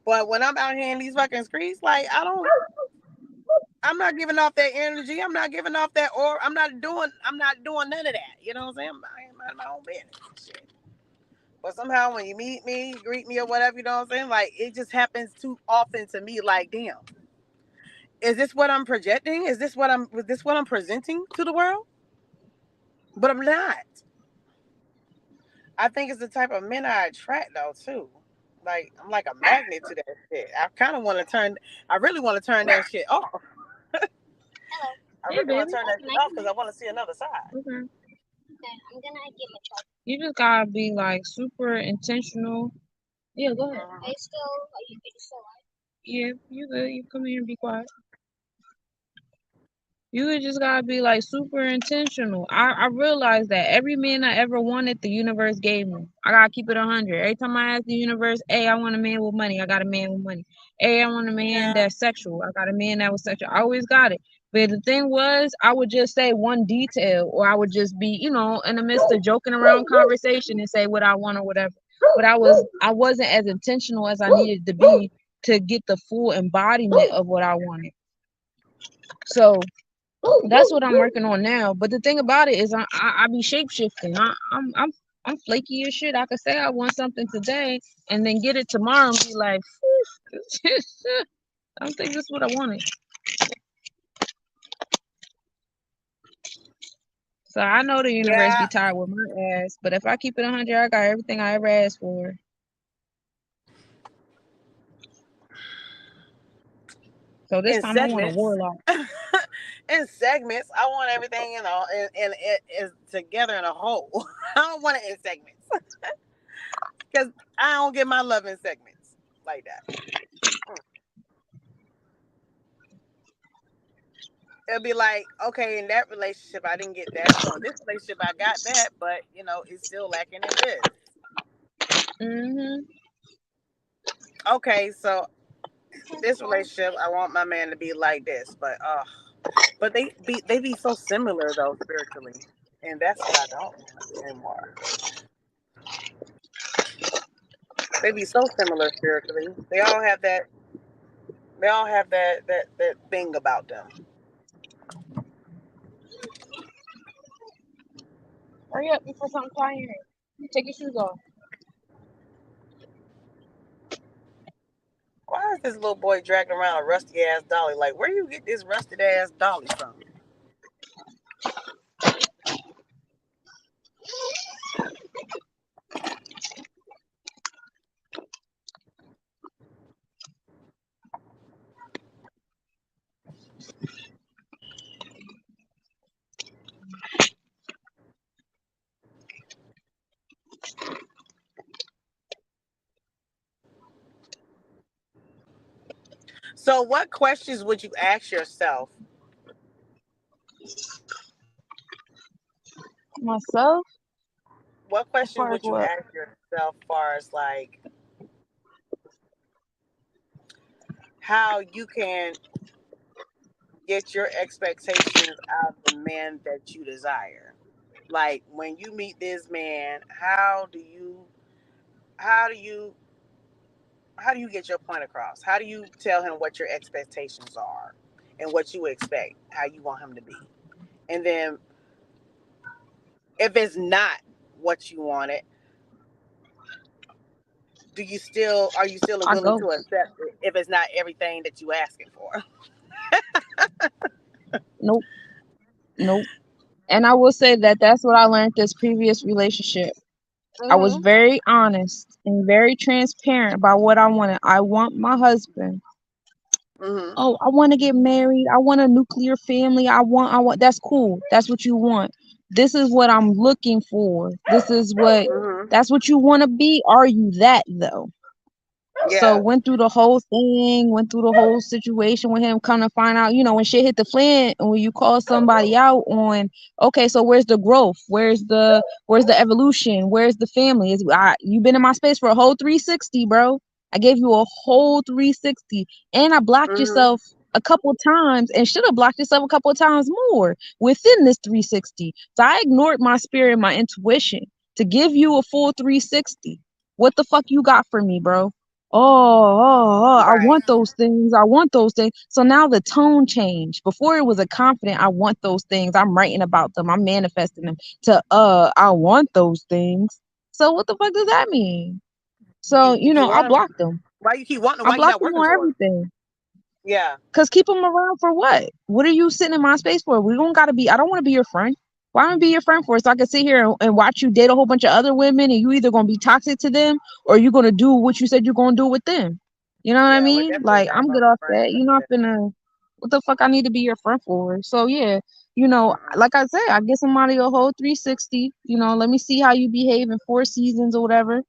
But when I'm out here in these fucking streets, like I'm not giving off that energy. I'm not giving off that aura. I'm not doing none of that. You know what I'm saying? I ain't minding my own business. Shit. But somehow when you meet me, you greet me or whatever, you know what I'm saying? Like it just happens too often to me. Like, damn, is this what I'm projecting? Is this what I'm presenting to the world? But I'm not. I think it's the type of men I attract though too. Like I'm like a magnet to that shit. I really want to turn that shit off. I Hey, really want baby. to turn that shit off because I want to see another side. Okay. You just gotta be like super intentional. Yeah, go ahead. Mhm. Yeah, you good. You come here and be quiet. You just gotta be like super intentional. I realized that every man I ever wanted, the universe gave me. I gotta keep it 100. Every time I ask the universe, hey, I want a man with money, I got a man with money. Hey, I want a man Yeah. that's sexual, I got a man that was sexual. I always got it. But the thing was, I would just say one detail, or I would just be, in the midst of joking around conversation and say what I want or whatever. But I wasn't as intentional as I needed to be to get the full embodiment of what I wanted. So that's what I'm working on now. But the thing about it is, I be shape shifting. I'm flaky as shit. I could say I want something today and then get it tomorrow and be like, I don't think this is what I wanted. So I know the universe be Yeah. tired with my ass, but if I keep it 100, I got everything I ever asked for. So this In time I want a segments. warlock. In segments. I want everything in it is together in a whole. I don't want it in segments because I don't get my love in segments like that. Mm. It'll be like, okay, in that relationship I didn't get that, so in this relationship I got that, but it's still lacking in this. Mhm. Okay, so this relationship I want my man to be like this, but they be so similar though spiritually, and that's what I don't want anymore. They be so similar spiritually. They all have that thing about them. Hurry up before something fly in here. Take your shoes off. Why is this little boy dragging around a rusty ass dolly? Like, where you get this rusted ass dolly from? So, what questions would you ask yourself? Myself? What As questions far as would you what? ask yourself, far as like how you can get your expectations out of the man that you desire? Like, when you meet this man, how do you how do you get your point across? How do you tell him what your expectations are and what you expect, how you want him to be? And then if it's not what you wanted, are you still I willing to ghost. accept it if it's not everything that you asking for? Nope, nope. And I will say that that's what I learned this previous relationship. I was Mhm. very honest and very transparent about what I wanted. I want my husband. Mhm. Oh, I want to get married. I want a nuclear family. I want, that's cool. That's what you want. This is what I'm looking for. Mhm. That's what you want to be. Are you that though? So Yeah. went through the whole thing, went through the whole situation with him. Come to find out, when shit hit the fan, and when you call somebody out on, okay, so where's the growth? Where's the evolution? Where's the family? You've been in my space for a whole 360, bro. I gave you a whole 360, and I blocked Mhm. yourself a couple times, and should have blocked yourself a couple of times more within this 360. So I ignored my spirit and my intuition to give you a full 360. What the fuck you got for me, bro? I Right. want those things. I want those things. So now the tone changed. Before it was a confident, I want those things. I'm writing about them. I'm manifesting them to I want those things. So what the fuck does that mean? So, You I want them? blocked them. Why you keep wanting them? I Why you blocked not them working on for them? everything. Yeah. Cause keep them around for what? What are you sitting in my space for? We don't gotta be. I don't want to be your friend. Why don't I be your friend for? So I can sit here and watch you date a whole bunch of other women, and you either gonna be toxic to them or you gonna do what you said you're gonna do with them. You know what I Yeah. We're mean? definitely Like not I'm about good to be off friends. that. You're not finna. What the fuck? I need to be your friend for? So yeah, Mm-mm. like I said, I get somebody a whole 360. Let me see how you behave in 4 seasons or whatever.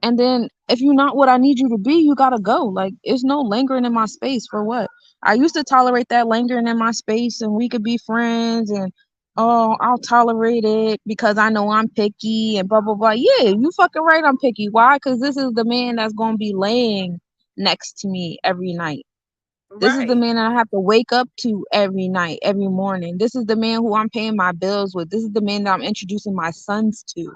And then if you're not what I need you to be, you gotta go. Like it's no lingering in my space for what? I used to tolerate that lingering in my space and we could be friends and oh, I'll tolerate it because I know I'm picky and blah blah blah. Yeah, you fucking right I'm picky. Why? Because this is the man that's gonna be laying next to me every night. This is the Right. man that I have to wake up to every night, every morning. This is the man who I'm paying my bills with. This is the man that I'm introducing my sons to.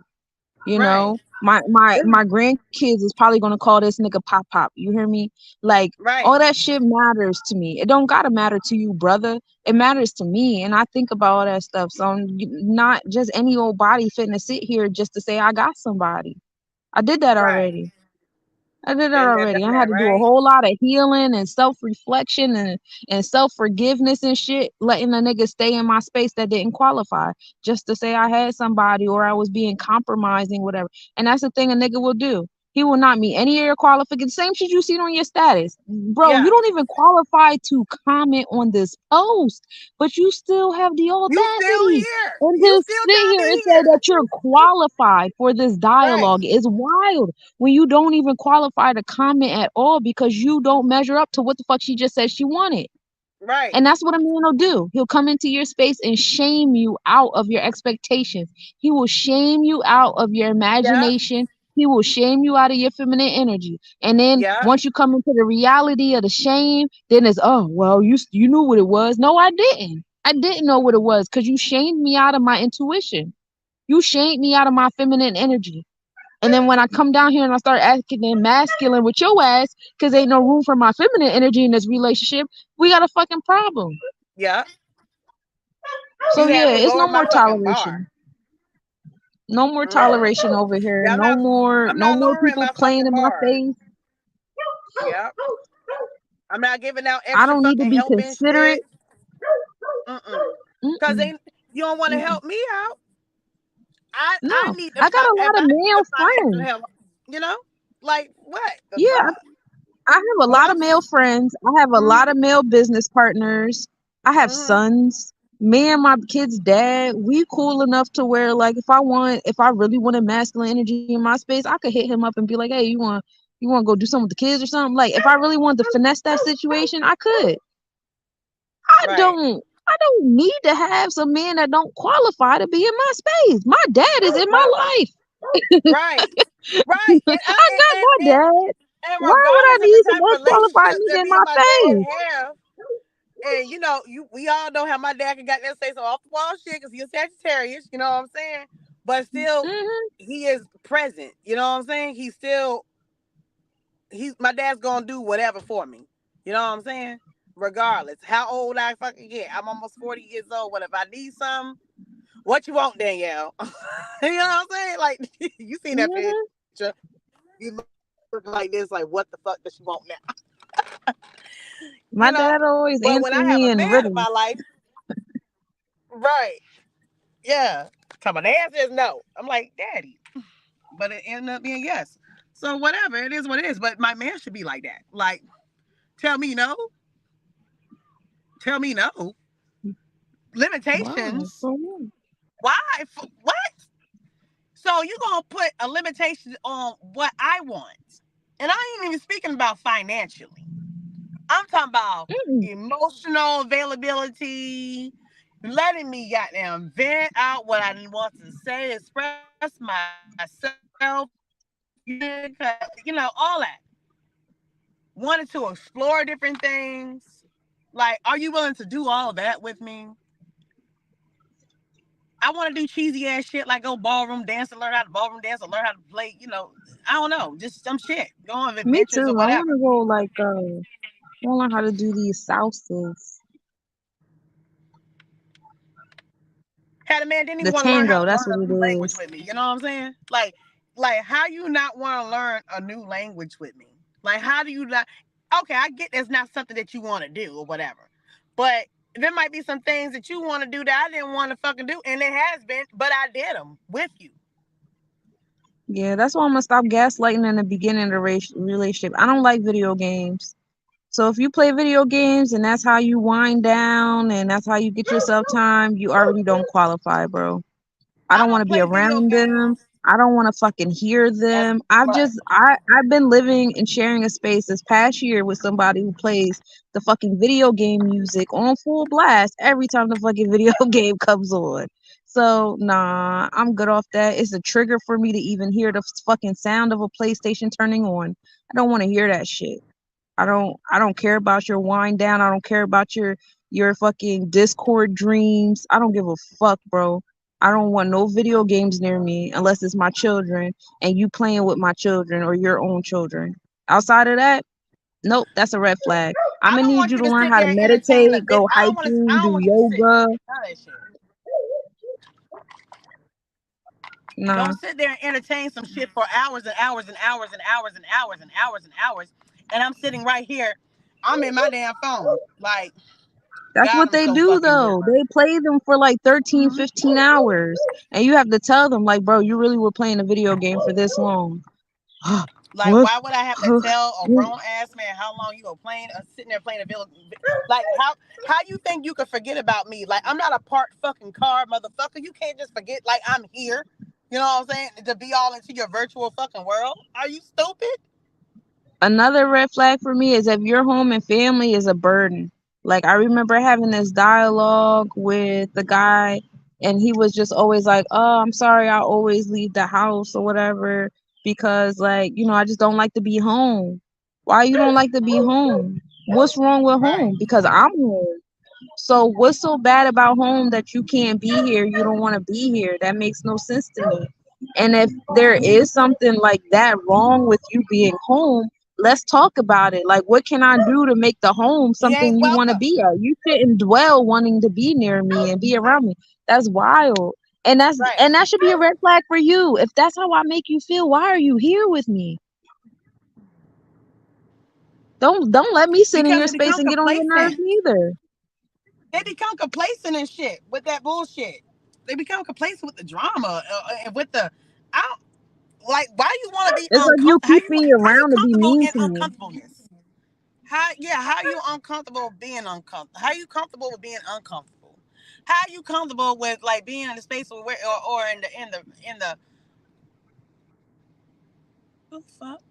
you Right. know my my This- my grandkids is probably gonna call this nigga pop. You hear me? Like all Right. that shit matters to me. It don't gotta matter to you, brother. It matters to me, and I think about all that stuff. So I'm not just any old body fitting to sit here just to say I got somebody. I did that Right. already. I did that Been there, already. done I had that. to do a Right. whole lot of healing and self reflection and self forgiveness and shit, letting a nigga stay in my space that didn't qualify just to say I had somebody or I was being compromising, whatever. And that's the thing a nigga will do. He will not meet any of your qualifications. Same shit you seen on your status. Bro, you Yeah. don't even qualify to comment on this post, but you still have the You still audacity here. and You to still sit trying here and to say hear. that you're qualified for this Right. dialogue. It's wild when you don't even qualify to comment at all because you don't measure up to what the fuck she just said she wanted. Right. And that's what a man will do. He'll come into your space and shame you out of your expectations. He will shame you out of your Yep. imagination. He will shame you out of your feminine energy. And then Yep. once you come into the reality of the shame, then it's, oh, well, you knew what it was. No, I didn't. I didn't know what it was because you shamed me out of my intuition. You shamed me out of my feminine energy. And then when I come down here and I start acting masculine with your ass, because ain't no room for my feminine energy in this relationship, we got a fucking problem. Yep. So You yeah, had me it's lower no my more fucking bar. toleration. No more Mm-hmm. toleration over here. Yeah, No more, I'm no not more lowering people my playing fucking in my bar. face. Yep. I'm not giving out I extra don't need to fucking be helping considerate. shit. Mm-mm. Cause Mm-mm, you don't want to mm-mm. help me out. I No, need to I got a if lot of I need male the financial friends. help. You know, like what the Yeah, fuck? I have a When lot I'm of male friends. I have a mm, lot of male business partners. I have mm-hmm. sons. Me and my kid's dad, we cool enough to where like if I really wanted masculine energy in my space, I could hit him up and be like, hey, you want to go do something with the kids or something? Like if I really wanted to finesse that situation, I could. Right, I don't need to have some men that don't qualify to be in my space. My dad is in my right, life. right, right. And I I got my dad. and Why would I regardless of the need some type of unqualified relationship nigga that in me and my my dad face? have, and we all know how my dad can got that say some off the wall shit because he's a Sagittarius. You know what I'm saying? But still, Hmm. he is present. You know what I'm saying? He's my dad's gonna do whatever for me. You know what I'm saying? Regardless how old I fucking get, I'm almost 40 years old. What if I need something? What you want, Danielle? You know what I'm saying? Like you seen that Hmm. picture? You look like this, like what the fuck does she want now? My You know? dad always But when answered I have me a in man in riddles. my life, right? Yeah. Come on, the answer is no. I'm like, Daddy. But it ended up being yes. So whatever, it is what it is. But my man should be like that. Like, tell me no, tell me no. Wow. Limitations. So yeah. Why? What? So you gonna put a limitation on what I want? And I ain't even speaking about financially. I'm talking about Mm-mm. emotional availability, letting me goddamn vent out what I want to say, express myself, you know, all that. Wanted to explore different things. Like, are you willing to do all that with me? I want to do cheesy ass shit like go ballroom dance and learn how to ballroom dance or learn how to play, I don't know, just some shit. Go on Me adventures or too. I want whatever. to go like I want to learn how to do these salsas. Had a man didn't The even want to learn how tango, to that's learn what a it new language is. with me. You know what I'm saying? Like how you not want to learn a new language with me? Like how do you not? Okay, I get that's not something that you want to do or whatever, but there might be some things that you want to do that I didn't want to fucking do, and it has been, but I did them with you. Yeah, that's why I'm gonna stop gaslighting in the beginning of the relationship. I don't like video games. So if you play video games and that's how you wind down and that's how you get yourself time, you already don't qualify, bro. I I don't want don't to be play video around them. games I don't want to fucking hear as them. much. I've been living and sharing a space this past year with somebody who plays the fucking video game music on full blast every time the fucking video game comes on. So nah, I'm good off that. It's a trigger for me to even hear the fucking sound of a PlayStation turning on. I don't want to hear that shit. I don't care about your wind down. I don't care about your fucking Discord dreams. I don't give a fuck, bro. I don't want no video games near me unless it's my children and you playing with my children or your own children. Outside of that, nope, that's a red flag. I'm I gonna don't need want you you to to learn sit how to there and entertain the meditate, vid. go I hiking, don't do want you to sit. yoga. None of that shit. Nah, Don't sit there and entertain some shit for hours and hours and hours and hours and hours and hours and hours. And I'm sitting right here. I'm in my damn phone. Like, that's God, what I'm they so do fucking though. bored. They play them for like 13, Mhm. 15 hours. And you have to tell them like, bro, you really were playing a video game for this long. Like, What? why would I have to tell a grown ass man how long you go playing, sitting there playing a video? Like, how you think you could forget about me? Like, I'm not a part fucking car, motherfucker. You can't just forget. Like, I'm here. You know what I'm saying? To be all into your virtual fucking world. Are you stupid? Another red flag for me is if your home and family is a burden. Like I remember having this dialogue with the guy and he was just always like, "Oh, I'm sorry, I always leave the house or whatever because like, I just don't like to be home." Why you don't like to be home? What's wrong with Right. home? Because I'm home. So what's so bad about home that you can't be here? You don't want to be here. That makes no sense to me. And if there is something like that wrong with you being home, let's talk about it. Like what can I do to make the home You something ain't you want to welcome. be at? You shouldn't dwell wanting to be near me and be around me. That's wild. And that's Right. and that should be a red flag for you. If that's how I make you feel, why are you here with me? Don't let me sit in Because your they space become and get on your nerves complacent. either. They become complacent and shit with that bullshit. They become complacent with the drama and with the. I don't, like, why you want to be It's like you uncomfortable? keep me How you around to be comfortable mean in to me. uncomfortableness? How you uncomfortable being uncomfortable? How you comfortable with being uncomfortable? How you comfortable with like being in a space where or in the what the fuck?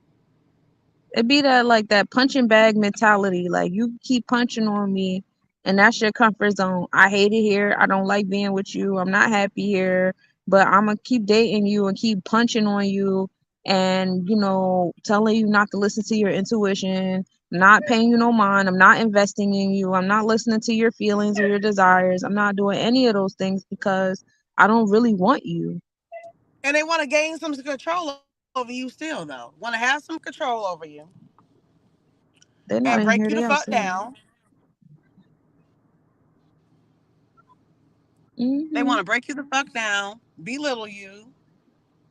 It be that like that punching bag mentality. Like you keep punching on me and that's your comfort zone. I hate it here. I don't like being with you. I'm not happy here. But I'm gonna keep dating you and keep punching on you and telling you not to listen to your intuition, not paying you no mind. I'm not investing in you. I'm not listening to your feelings or your desires. I'm not doing any of those things because I don't really want you. And they want to gain some control over you still though. Want to have some control over you They're and not in break here, you the they fuck outside. down. They Hmm. want to break you the fuck down, belittle you,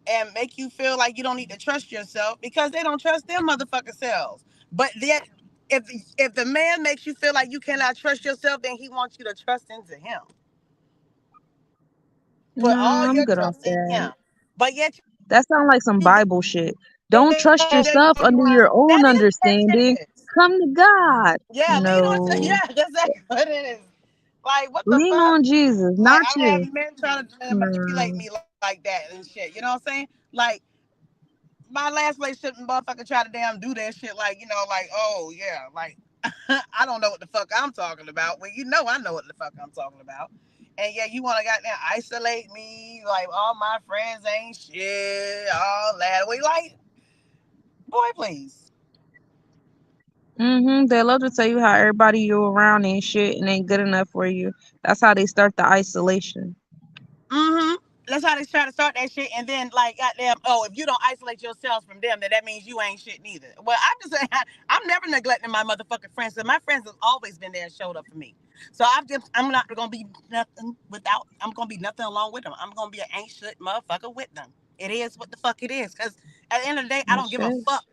and make you feel like you don't need to trust yourself because they don't trust their motherfucking selves. But yet, if if the man makes you feel like you cannot trust yourself, then he wants you to trust into him. Put all Nah, I'm your good off trust in that. him. But yet you That go sounds like you some want Bible shit. that Don't is trust yourself under what your it own is. understanding. Come to God. Yeah, lean on to yeah, No. that's exactly what it is. Like what the Lean fuck? on Jesus, Like not I don't you. have men trying to manipulate Nah. me like that and shit. You know what I'm saying? Like my last relationship, motherfucker tried to damn do that shit. Like like oh yeah, like I don't know what the fuck I'm talking about. Well, I know what the fuck I'm talking about. And yeah, you want to goddamn isolate me? Like all my friends ain't shit, all that. We like, boy, please. They love to tell you how everybody you around ain't shit and ain't good enough for you. That's how they start the isolation. Mm-hmm. That's how they try to start that shit, and then like goddamn, oh, if you don't isolate yourself from them, then that means you ain't shit neither. Well, I'm just saying, I'm never neglecting my motherfucking friends. So my friends have always been there and showed up for me. So I'm not gonna be nothing without. I'm gonna be nothing along with them. I'm gonna be an ain't shit motherfucker with them. It is what the fuck it is. Cause at the end of the day, I don't That's give a it. fuck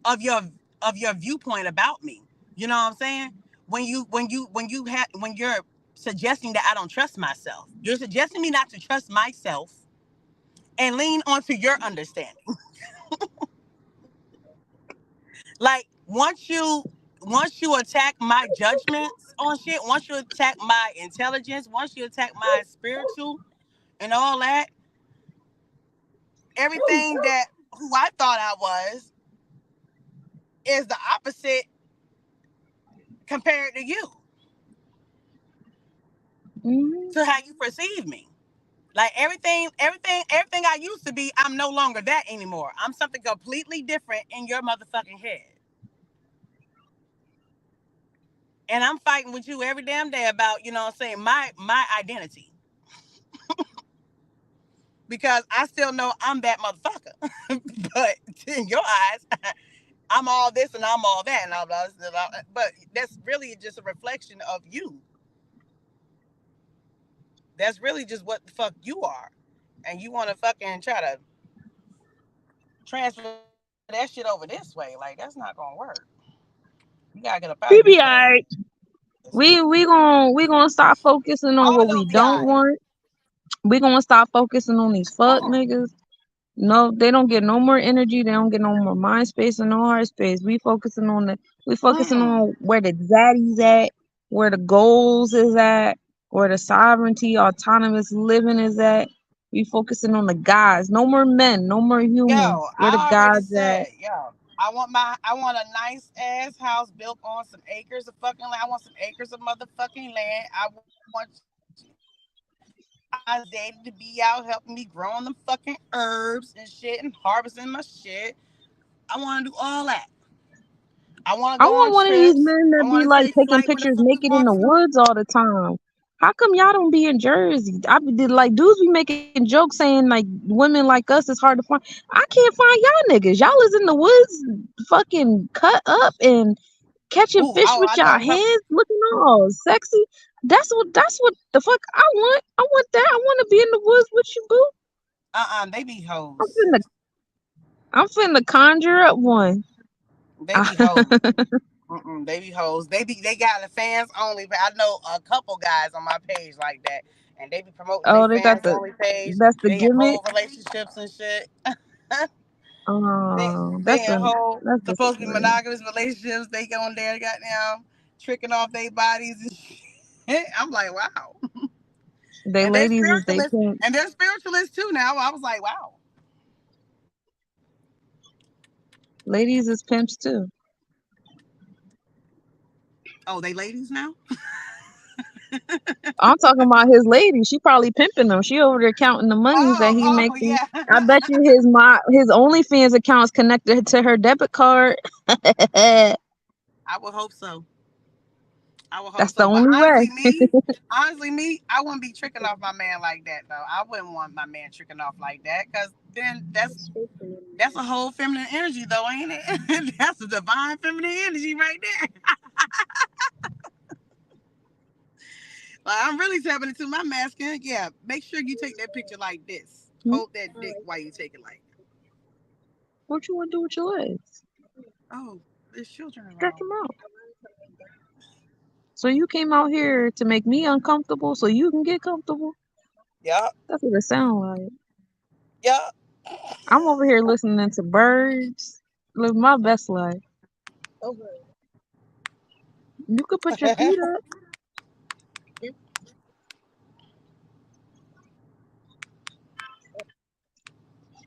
of your viewpoint about me. You know what I'm saying? When you're suggesting that I don't trust myself. You're suggesting me not to trust myself and lean onto your understanding. Like once you attack my judgments on shit, once you attack my intelligence, once you attack my spiritual and all that, everything that who I thought I was is the opposite compared to you, hmm to how you perceive me. Like everything I used to be, I'm no longer that anymore. I'm something completely different in your motherfucking head. And I'm fighting with you every damn day about, what I'm saying, my identity. Because I still know I'm that motherfucker. But in your eyes, I'm all this and I'm all that and all blah, blah, blah. But that's really just a reflection of you. That's really just what the fuck you are. And you want to fucking try to transfer that shit over this way. Like, that's not going to work. You got to get up out of here, We be Charles. alright. We gonna stop focusing on All what gonna we be all don't right. want. We gonna stop focusing on these fuck Mm. niggas. No, they don't get no more energy. They don't get no more mind space and no heart space. We focusing Mm-mm. on where the zaddies at, where the goals is at, where the sovereignty, autonomous living is at. We focusing on the guys. No more men, no more humans. Yo, Where the I already gods at? said, yo, I want a nice ass house built on some acres of fucking land. I want some acres of motherfucking land. I want my daddy to be out helping me growing them fucking herbs and shit and harvesting my shit. I want to do all that. I want to I go on want one of these trips. men I that be want to like take taking flight when the pictures fuck we naked in want the to. woods all the time. How come y'all don't be in Jersey? I be did like dudes be making jokes saying like women like us is hard to find. I can't find y'all niggas. Y'all is in the woods, fucking cut up and catching Ooh, fish oh, with I y'all know a couple. hands, looking all sexy. That's what the fuck I want. I want that. I want to be in the woods with you, boo. They be I'm hoes. finna I'm finna conjure up one. They be hoes. Mm-mm, they be hoes. They got the fans only. But I know a couple guys on my page like that, and they be promoting their Oh, they got fans the only page. that's the They in gimmick. whole relationships and shit. they Oh, they in whole that's supposed to be disappointing. monogamous relationships. They go in there, goddamn, tricking off their bodies and shit. I'm like, wow. They And they ladies is they spiritualists, pimps. and they're spiritualists too now. I was like, wow. Ladies is pimps too. Oh, they ladies now? I'm talking about his lady. She probably pimping them. She over there counting the monies that he Oh, making. yeah. I bet you his OnlyFans account is connected to her debit card. That's I would hope so. I would hope the so. But only way. honestly, me, I wouldn't be tricking off my man like that though. I wouldn't want my man tricking off like that because then that's a whole feminine energy though, ain't it? That's a divine feminine energy right there. Like I'm really tapping into my masculine. Yeah, make sure you take that picture like this. Hold that dick while you take it like. What you want to do with your legs? Oh, there's children Stretch around. them out. So you came out here to make me uncomfortable so you can get comfortable? Yup. That's what it sounds like. Yup. I'm over here listening to birds. Live my best life. You could put your feet up.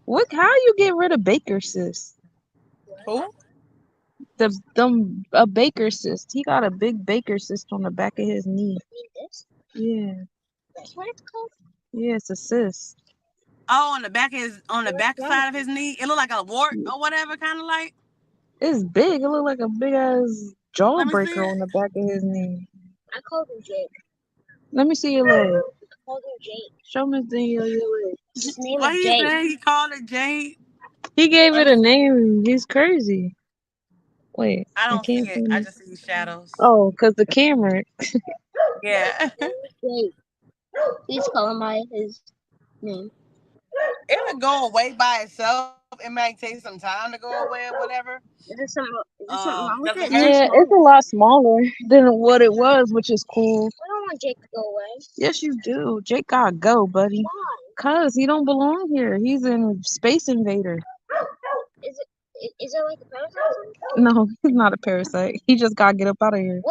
What? How you get rid of baker cyst? Who? A baker cyst. He got a big baker cyst on the back of his knee. Yeah, yeah, it's a cyst. Oh, on the back side of his knee. It looked like a wart or whatever, kind of like. It's big. It look like a big ass Let me see jawbreaker it. on the back of his knee. Let me see your leg. Show me your leg. What he said? He called it Jade. He gave Let it me a see. name. He's crazy. Wait, I I don't see can't it. I find it. just see shadows. Oh, cause the camera. Yeah. It'll go away by itself. It might take some time to go away or whatever. Doesn't hurt. Yeah, it's a lot smaller than what it was, which is cool. Yes, you do. Jake gotta go, buddy. Cause he don't belong here. He's in Space Invader. No, he's not a parasite. He just gotta get up out of here.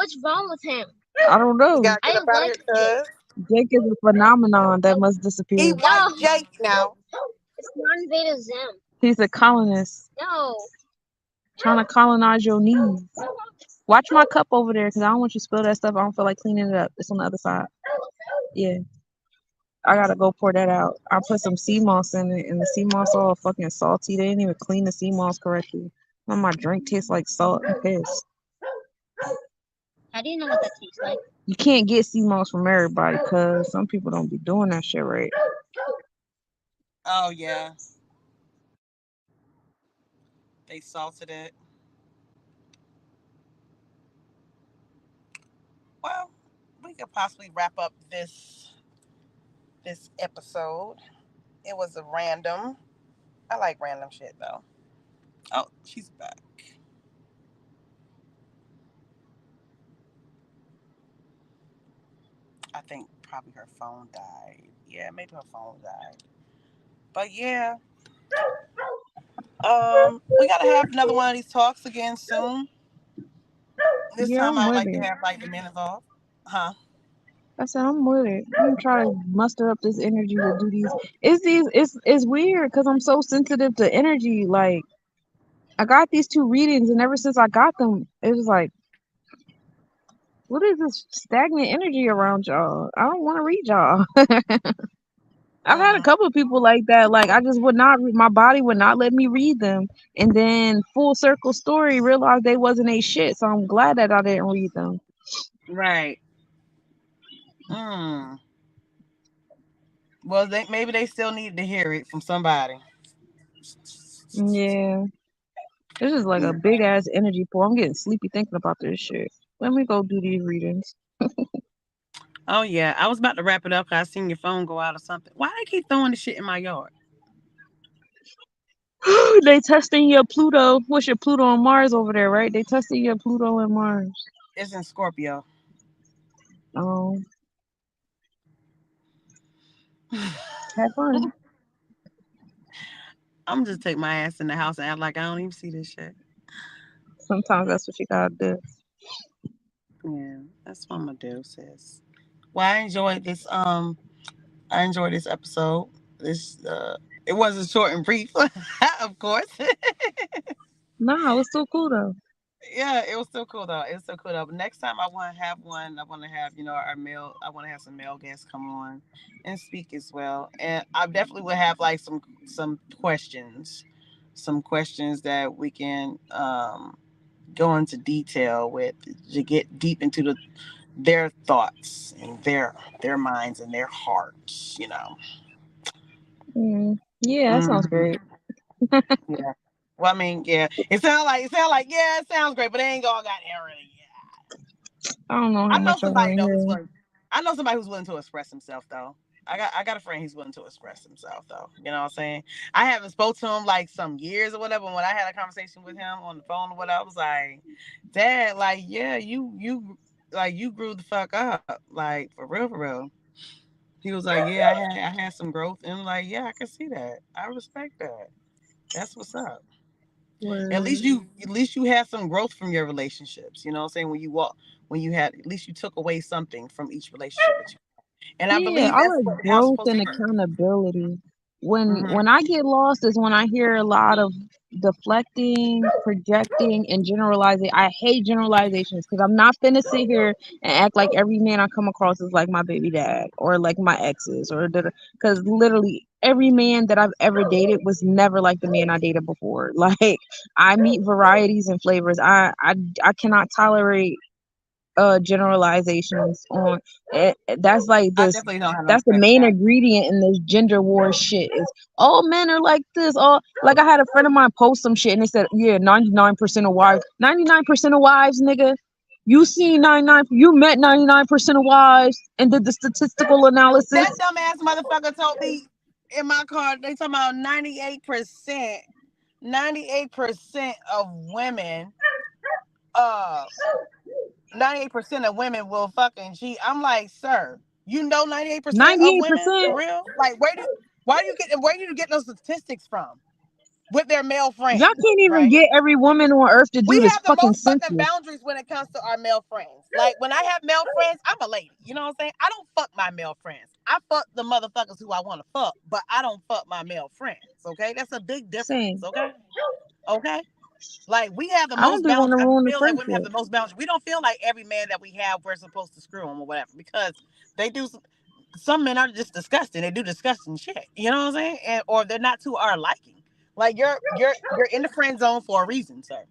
I don't You know. gotta get up out of here, cuz. Jake is a phenomenon that must He disappear. white Jake now. He's a colonist trying to colonize your knees. Watch my cup over there, cause I don't want you to spill that stuff. I don't feel like cleaning it up. It's on the other side. Yeah, I gotta go pour that out. I put some sea moss in it, and the sea moss all fucking salty. They didn't even clean the sea moss correctly. Now my drink tastes like salt and piss. You can't get sea moss from everybody, cause some people don't be doing that shit right. Oh yeah. They salted it. Well, we could possibly wrap up this episode. It was a random. I like random shit though. Oh, she's back. I think probably her phone died. Yeah, maybe her phone died. But yeah, we gotta have another one of these talks again soon. This Yeah, time I'm I'd with like to it. have like the men involved. Huh? I said I'm with it. I'm trying to muster up this energy to do these. It's weird because I'm so sensitive to energy. Like I got these two readings, and ever since I got them, it was like, what is this stagnant energy around y'all? I don't want to read y'all. I've had a Mm-hmm. couple of people like that. Like I just would not. My body would not let me read them, and then full circle story realized they wasn't a shit. So I'm glad that I didn't read them. Right. Mm. Well, maybe they still need to hear it from somebody. Yeah, this is like a big ass energy pool. I'm getting sleepy thinking about this shit. Let me go do these readings. Oh yeah, I was about to wrap it up because I seen your phone go out or something. Why they keep throwing the shit in my yard? They testing your Pluto. What's your Pluto and Mars over there, right? They testing your Pluto and Mars. It's in Scorpio. Oh, have fun. I'm just take my ass in the house and act like I don't even see this shit. Sometimes that's what you gotta do. Yeah, that's what I'm gonna do, sis. Well, I enjoyed this. I enjoyed this episode. This it wasn't short and brief, of course. Nah, it was so cool though. Yeah, it was still cool though. It was still cool though. But next time I want to have one. I want to have our male. I want to have some male guests come on and speak as well. And I definitely will have like some questions that we can go into detail with to get deep into their thoughts and their minds and their hearts. Yeah, that sounds Hmm. great. Yeah. Well, I mean, yeah. It sounds like yeah, it sounds great, but they ain't all got really. Yeah. I don't know how I know much I want somebody to though who's hear. willing. I know somebody who's willing to express himself though. I got a friend he's willing to express himself though. You know what I'm saying? I haven't spoke to him like some years or whatever. When I had a conversation with him on the phone or whatever, I was like, Dad, like, yeah, you like you grew the fuck up. Like for real, for real. He was like, yeah, I had some growth. And I'm like, yeah, I can see that. I respect that. That's what's up. Word. At least you had some growth from your relationships. You know what I'm saying? When you walk when you had at least you took away something from each relationship that you and I Yeah, believe I that's like what how it's growth supposed to and work. accountability. Hmm. When I get lost is when I hear a lot of deflecting, projecting, and generalizing. I hate generalizations because I'm not finna sit here and act like every man I come across is like my baby dad or like my exes or because literally every man that I've ever dated was never like the man I dated before. Like I meet varieties and flavors. I cannot tolerate generalizations on it. That's like I this, definitely don't have no that's the respect for main that. ingredient in this gender war shit is all men are like this. All like I had a friend of mine post some shit and they said, yeah, 99% of wives, 99% of wives, nigga. You see 99, you met 99% of wives and did the statistical analysis. That dumbass motherfucker told me in my car, they talking about 98% of women, uh, 98% of women will fucking cheat. I'm like, sir, you know 98% of women 98%. for real? Like where do you get those statistics from? With their male Y'all friends, can't even right? get every woman on earth to We do this have the fucking most fucking census. boundaries when it comes to our male friends. Like when I have male friends, I'm a lady. You know what I'm saying? I don't fuck my male friends. I fuck the motherfuckers who I want to fuck, but I don't fuck my male friends. Okay, that's a big difference. Same. Okay, okay. Like we have the I don't most just want boundaries. to I ruin the feel that women have friendship. the most boundaries. We don't feel like every man that we have we're supposed to screw them or whatever because they do. Some men are just disgusting. They do disgusting shit. You know what I'm saying? And or they're not to our liking. Like you're in the friend zone for a reason, sir.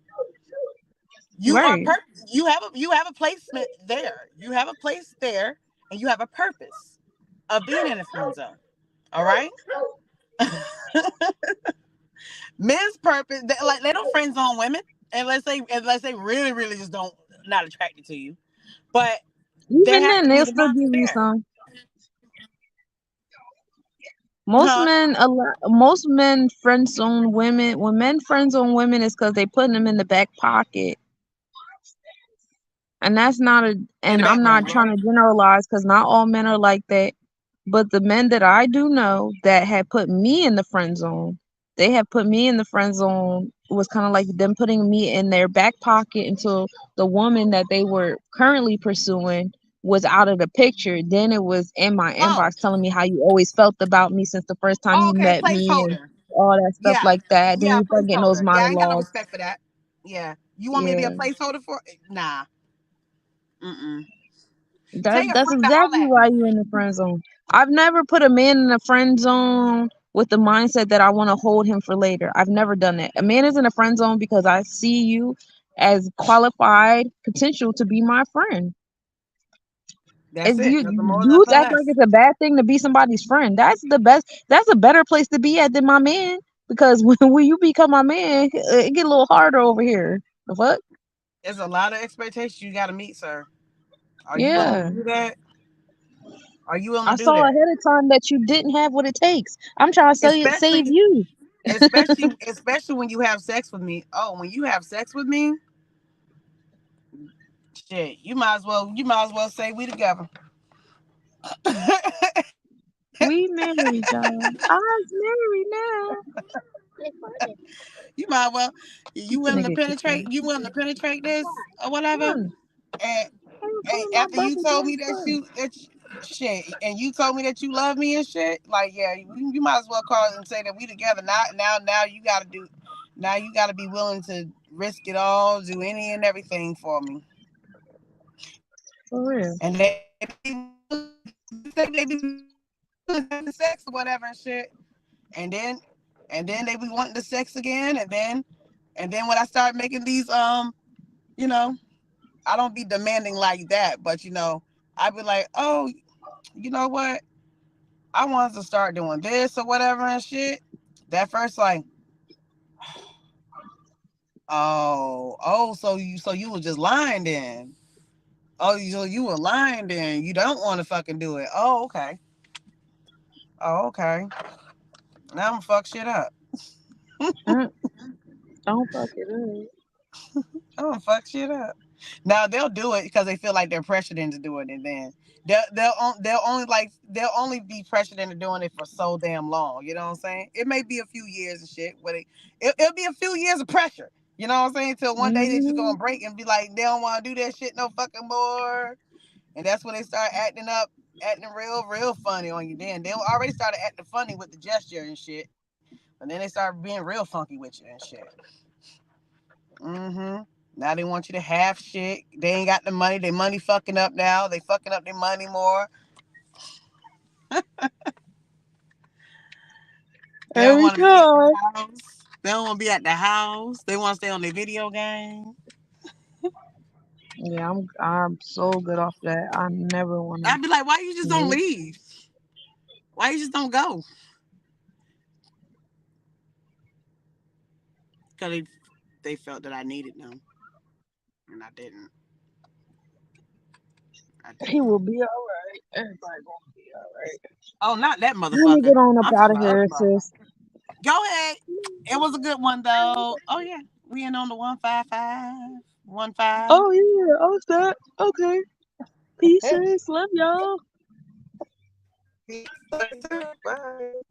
You are Right. per you have a placement there. You have a place there and you have a purpose of being in the friend zone. All right? Men's purpose like they don't friend zone women unless they really, really just don't not attracted to you. But there Even has then, to be they'll the still boundary give you there. some. Huh? Most men friend zone women. When men friend zone women, it's because they putting them in the back pocket, and that's not a. In the And I'm back not burner, trying okay? to generalize because not all men are like that. But the men that I do know that had put me in the friend zone, they had put me in the friend zone was kind of like them putting me in their back pocket until the woman that they were currently pursuing was out of the picture. Then it was in my Oh, inbox telling me how you always felt about me since the first time oh, you okay, met me and placeholder. all that stuff Yeah. like that. Then Yeah, you start getting those placeholder. Yeah, I ain't got no monologues. respect for that. Yeah. You want me to be a Yeah. placeholder for nah. Mm-mm. Tell That's your that's friend to holler exactly at why me. you in the friend zone. I've never put a man in a friend zone with the mindset that I want to hold him for later. I've never done that. A man is in a friend zone because I see you as qualified potential to be my friend. That's If it. you Nothing more, dudes nothing act like less. it's a bad thing to be somebody's friend, that's the best. That's a better place to be at than my man. Because when you become my man, it get a little harder over here. The fuck? There's a lot of expectations you got to meet, sir. Are you willing to Yeah. do that? Are you willing I to do saw that? ahead of time that you didn't have what it takes. I'm trying to save Especially, you. especially when you have sex with me. Oh, when you have sex with me, shit, you might as well say we together. We married, y'all. I was married now. You might well you Finna willing to get kicked out. penetrate you willing to penetrate this or whatever. Fun. And, I was and calling my after you brother told me doing that fun. shit, and you told me that you love me and shit, like yeah, you might as well call and say that we together. Now you gotta do now you gotta be willing to risk it all, do any and everything for me. For real. And they be they be having sex or whatever and shit. And then they be wanting the sex again and then when I start making these you know, I don't be demanding like that, but I be like, oh, you know what? I wanted to start doing this or whatever and shit. That first like, so you was just lying then. Oh, you were lying then. You don't want to fucking do it. Oh, okay. Oh, okay. Now I'm gonna fuck shit up. Mm, don't fuck it up. I'm gonna fuck shit up. Now they'll do it because they feel like they're pressured into doing it. Then they'll only be pressured into doing it for so damn long. You know what I'm saying? It may be a few years and shit, but it'll be a few years of pressure. You know what I'm saying? Till one day they just Mm-hmm. gonna break and be like, they don't want to do that shit no fucking more. And that's when they start acting up, acting real funny on you. Then they already started acting funny with the gesture and shit, but then they start being real funky with you and shit. Mm-hmm. Now they want you to have shit. They ain't got the money. Their money fucking up now. They fucking up their money more. They don't Every want to be at time. the house. They don't want to be at the house. They want to stay on their video game. Yeah, I'm so good off that. I never wanna I'd be like, why you just don't leave. leave? Why you just don't go? Because they felt that I needed them, and I didn't. I He will didn't. be alright. Everybody gonna be alright. Oh, not that Let me motherfucker. get on up I'm out talking of about other here, sis. motherfuckers. Go ahead. It was a good one though. Oh yeah, we in on the 155, 15. Oh yeah, oh that. Okay. Pieces. Love y'all. Peace. Love you too. Bye.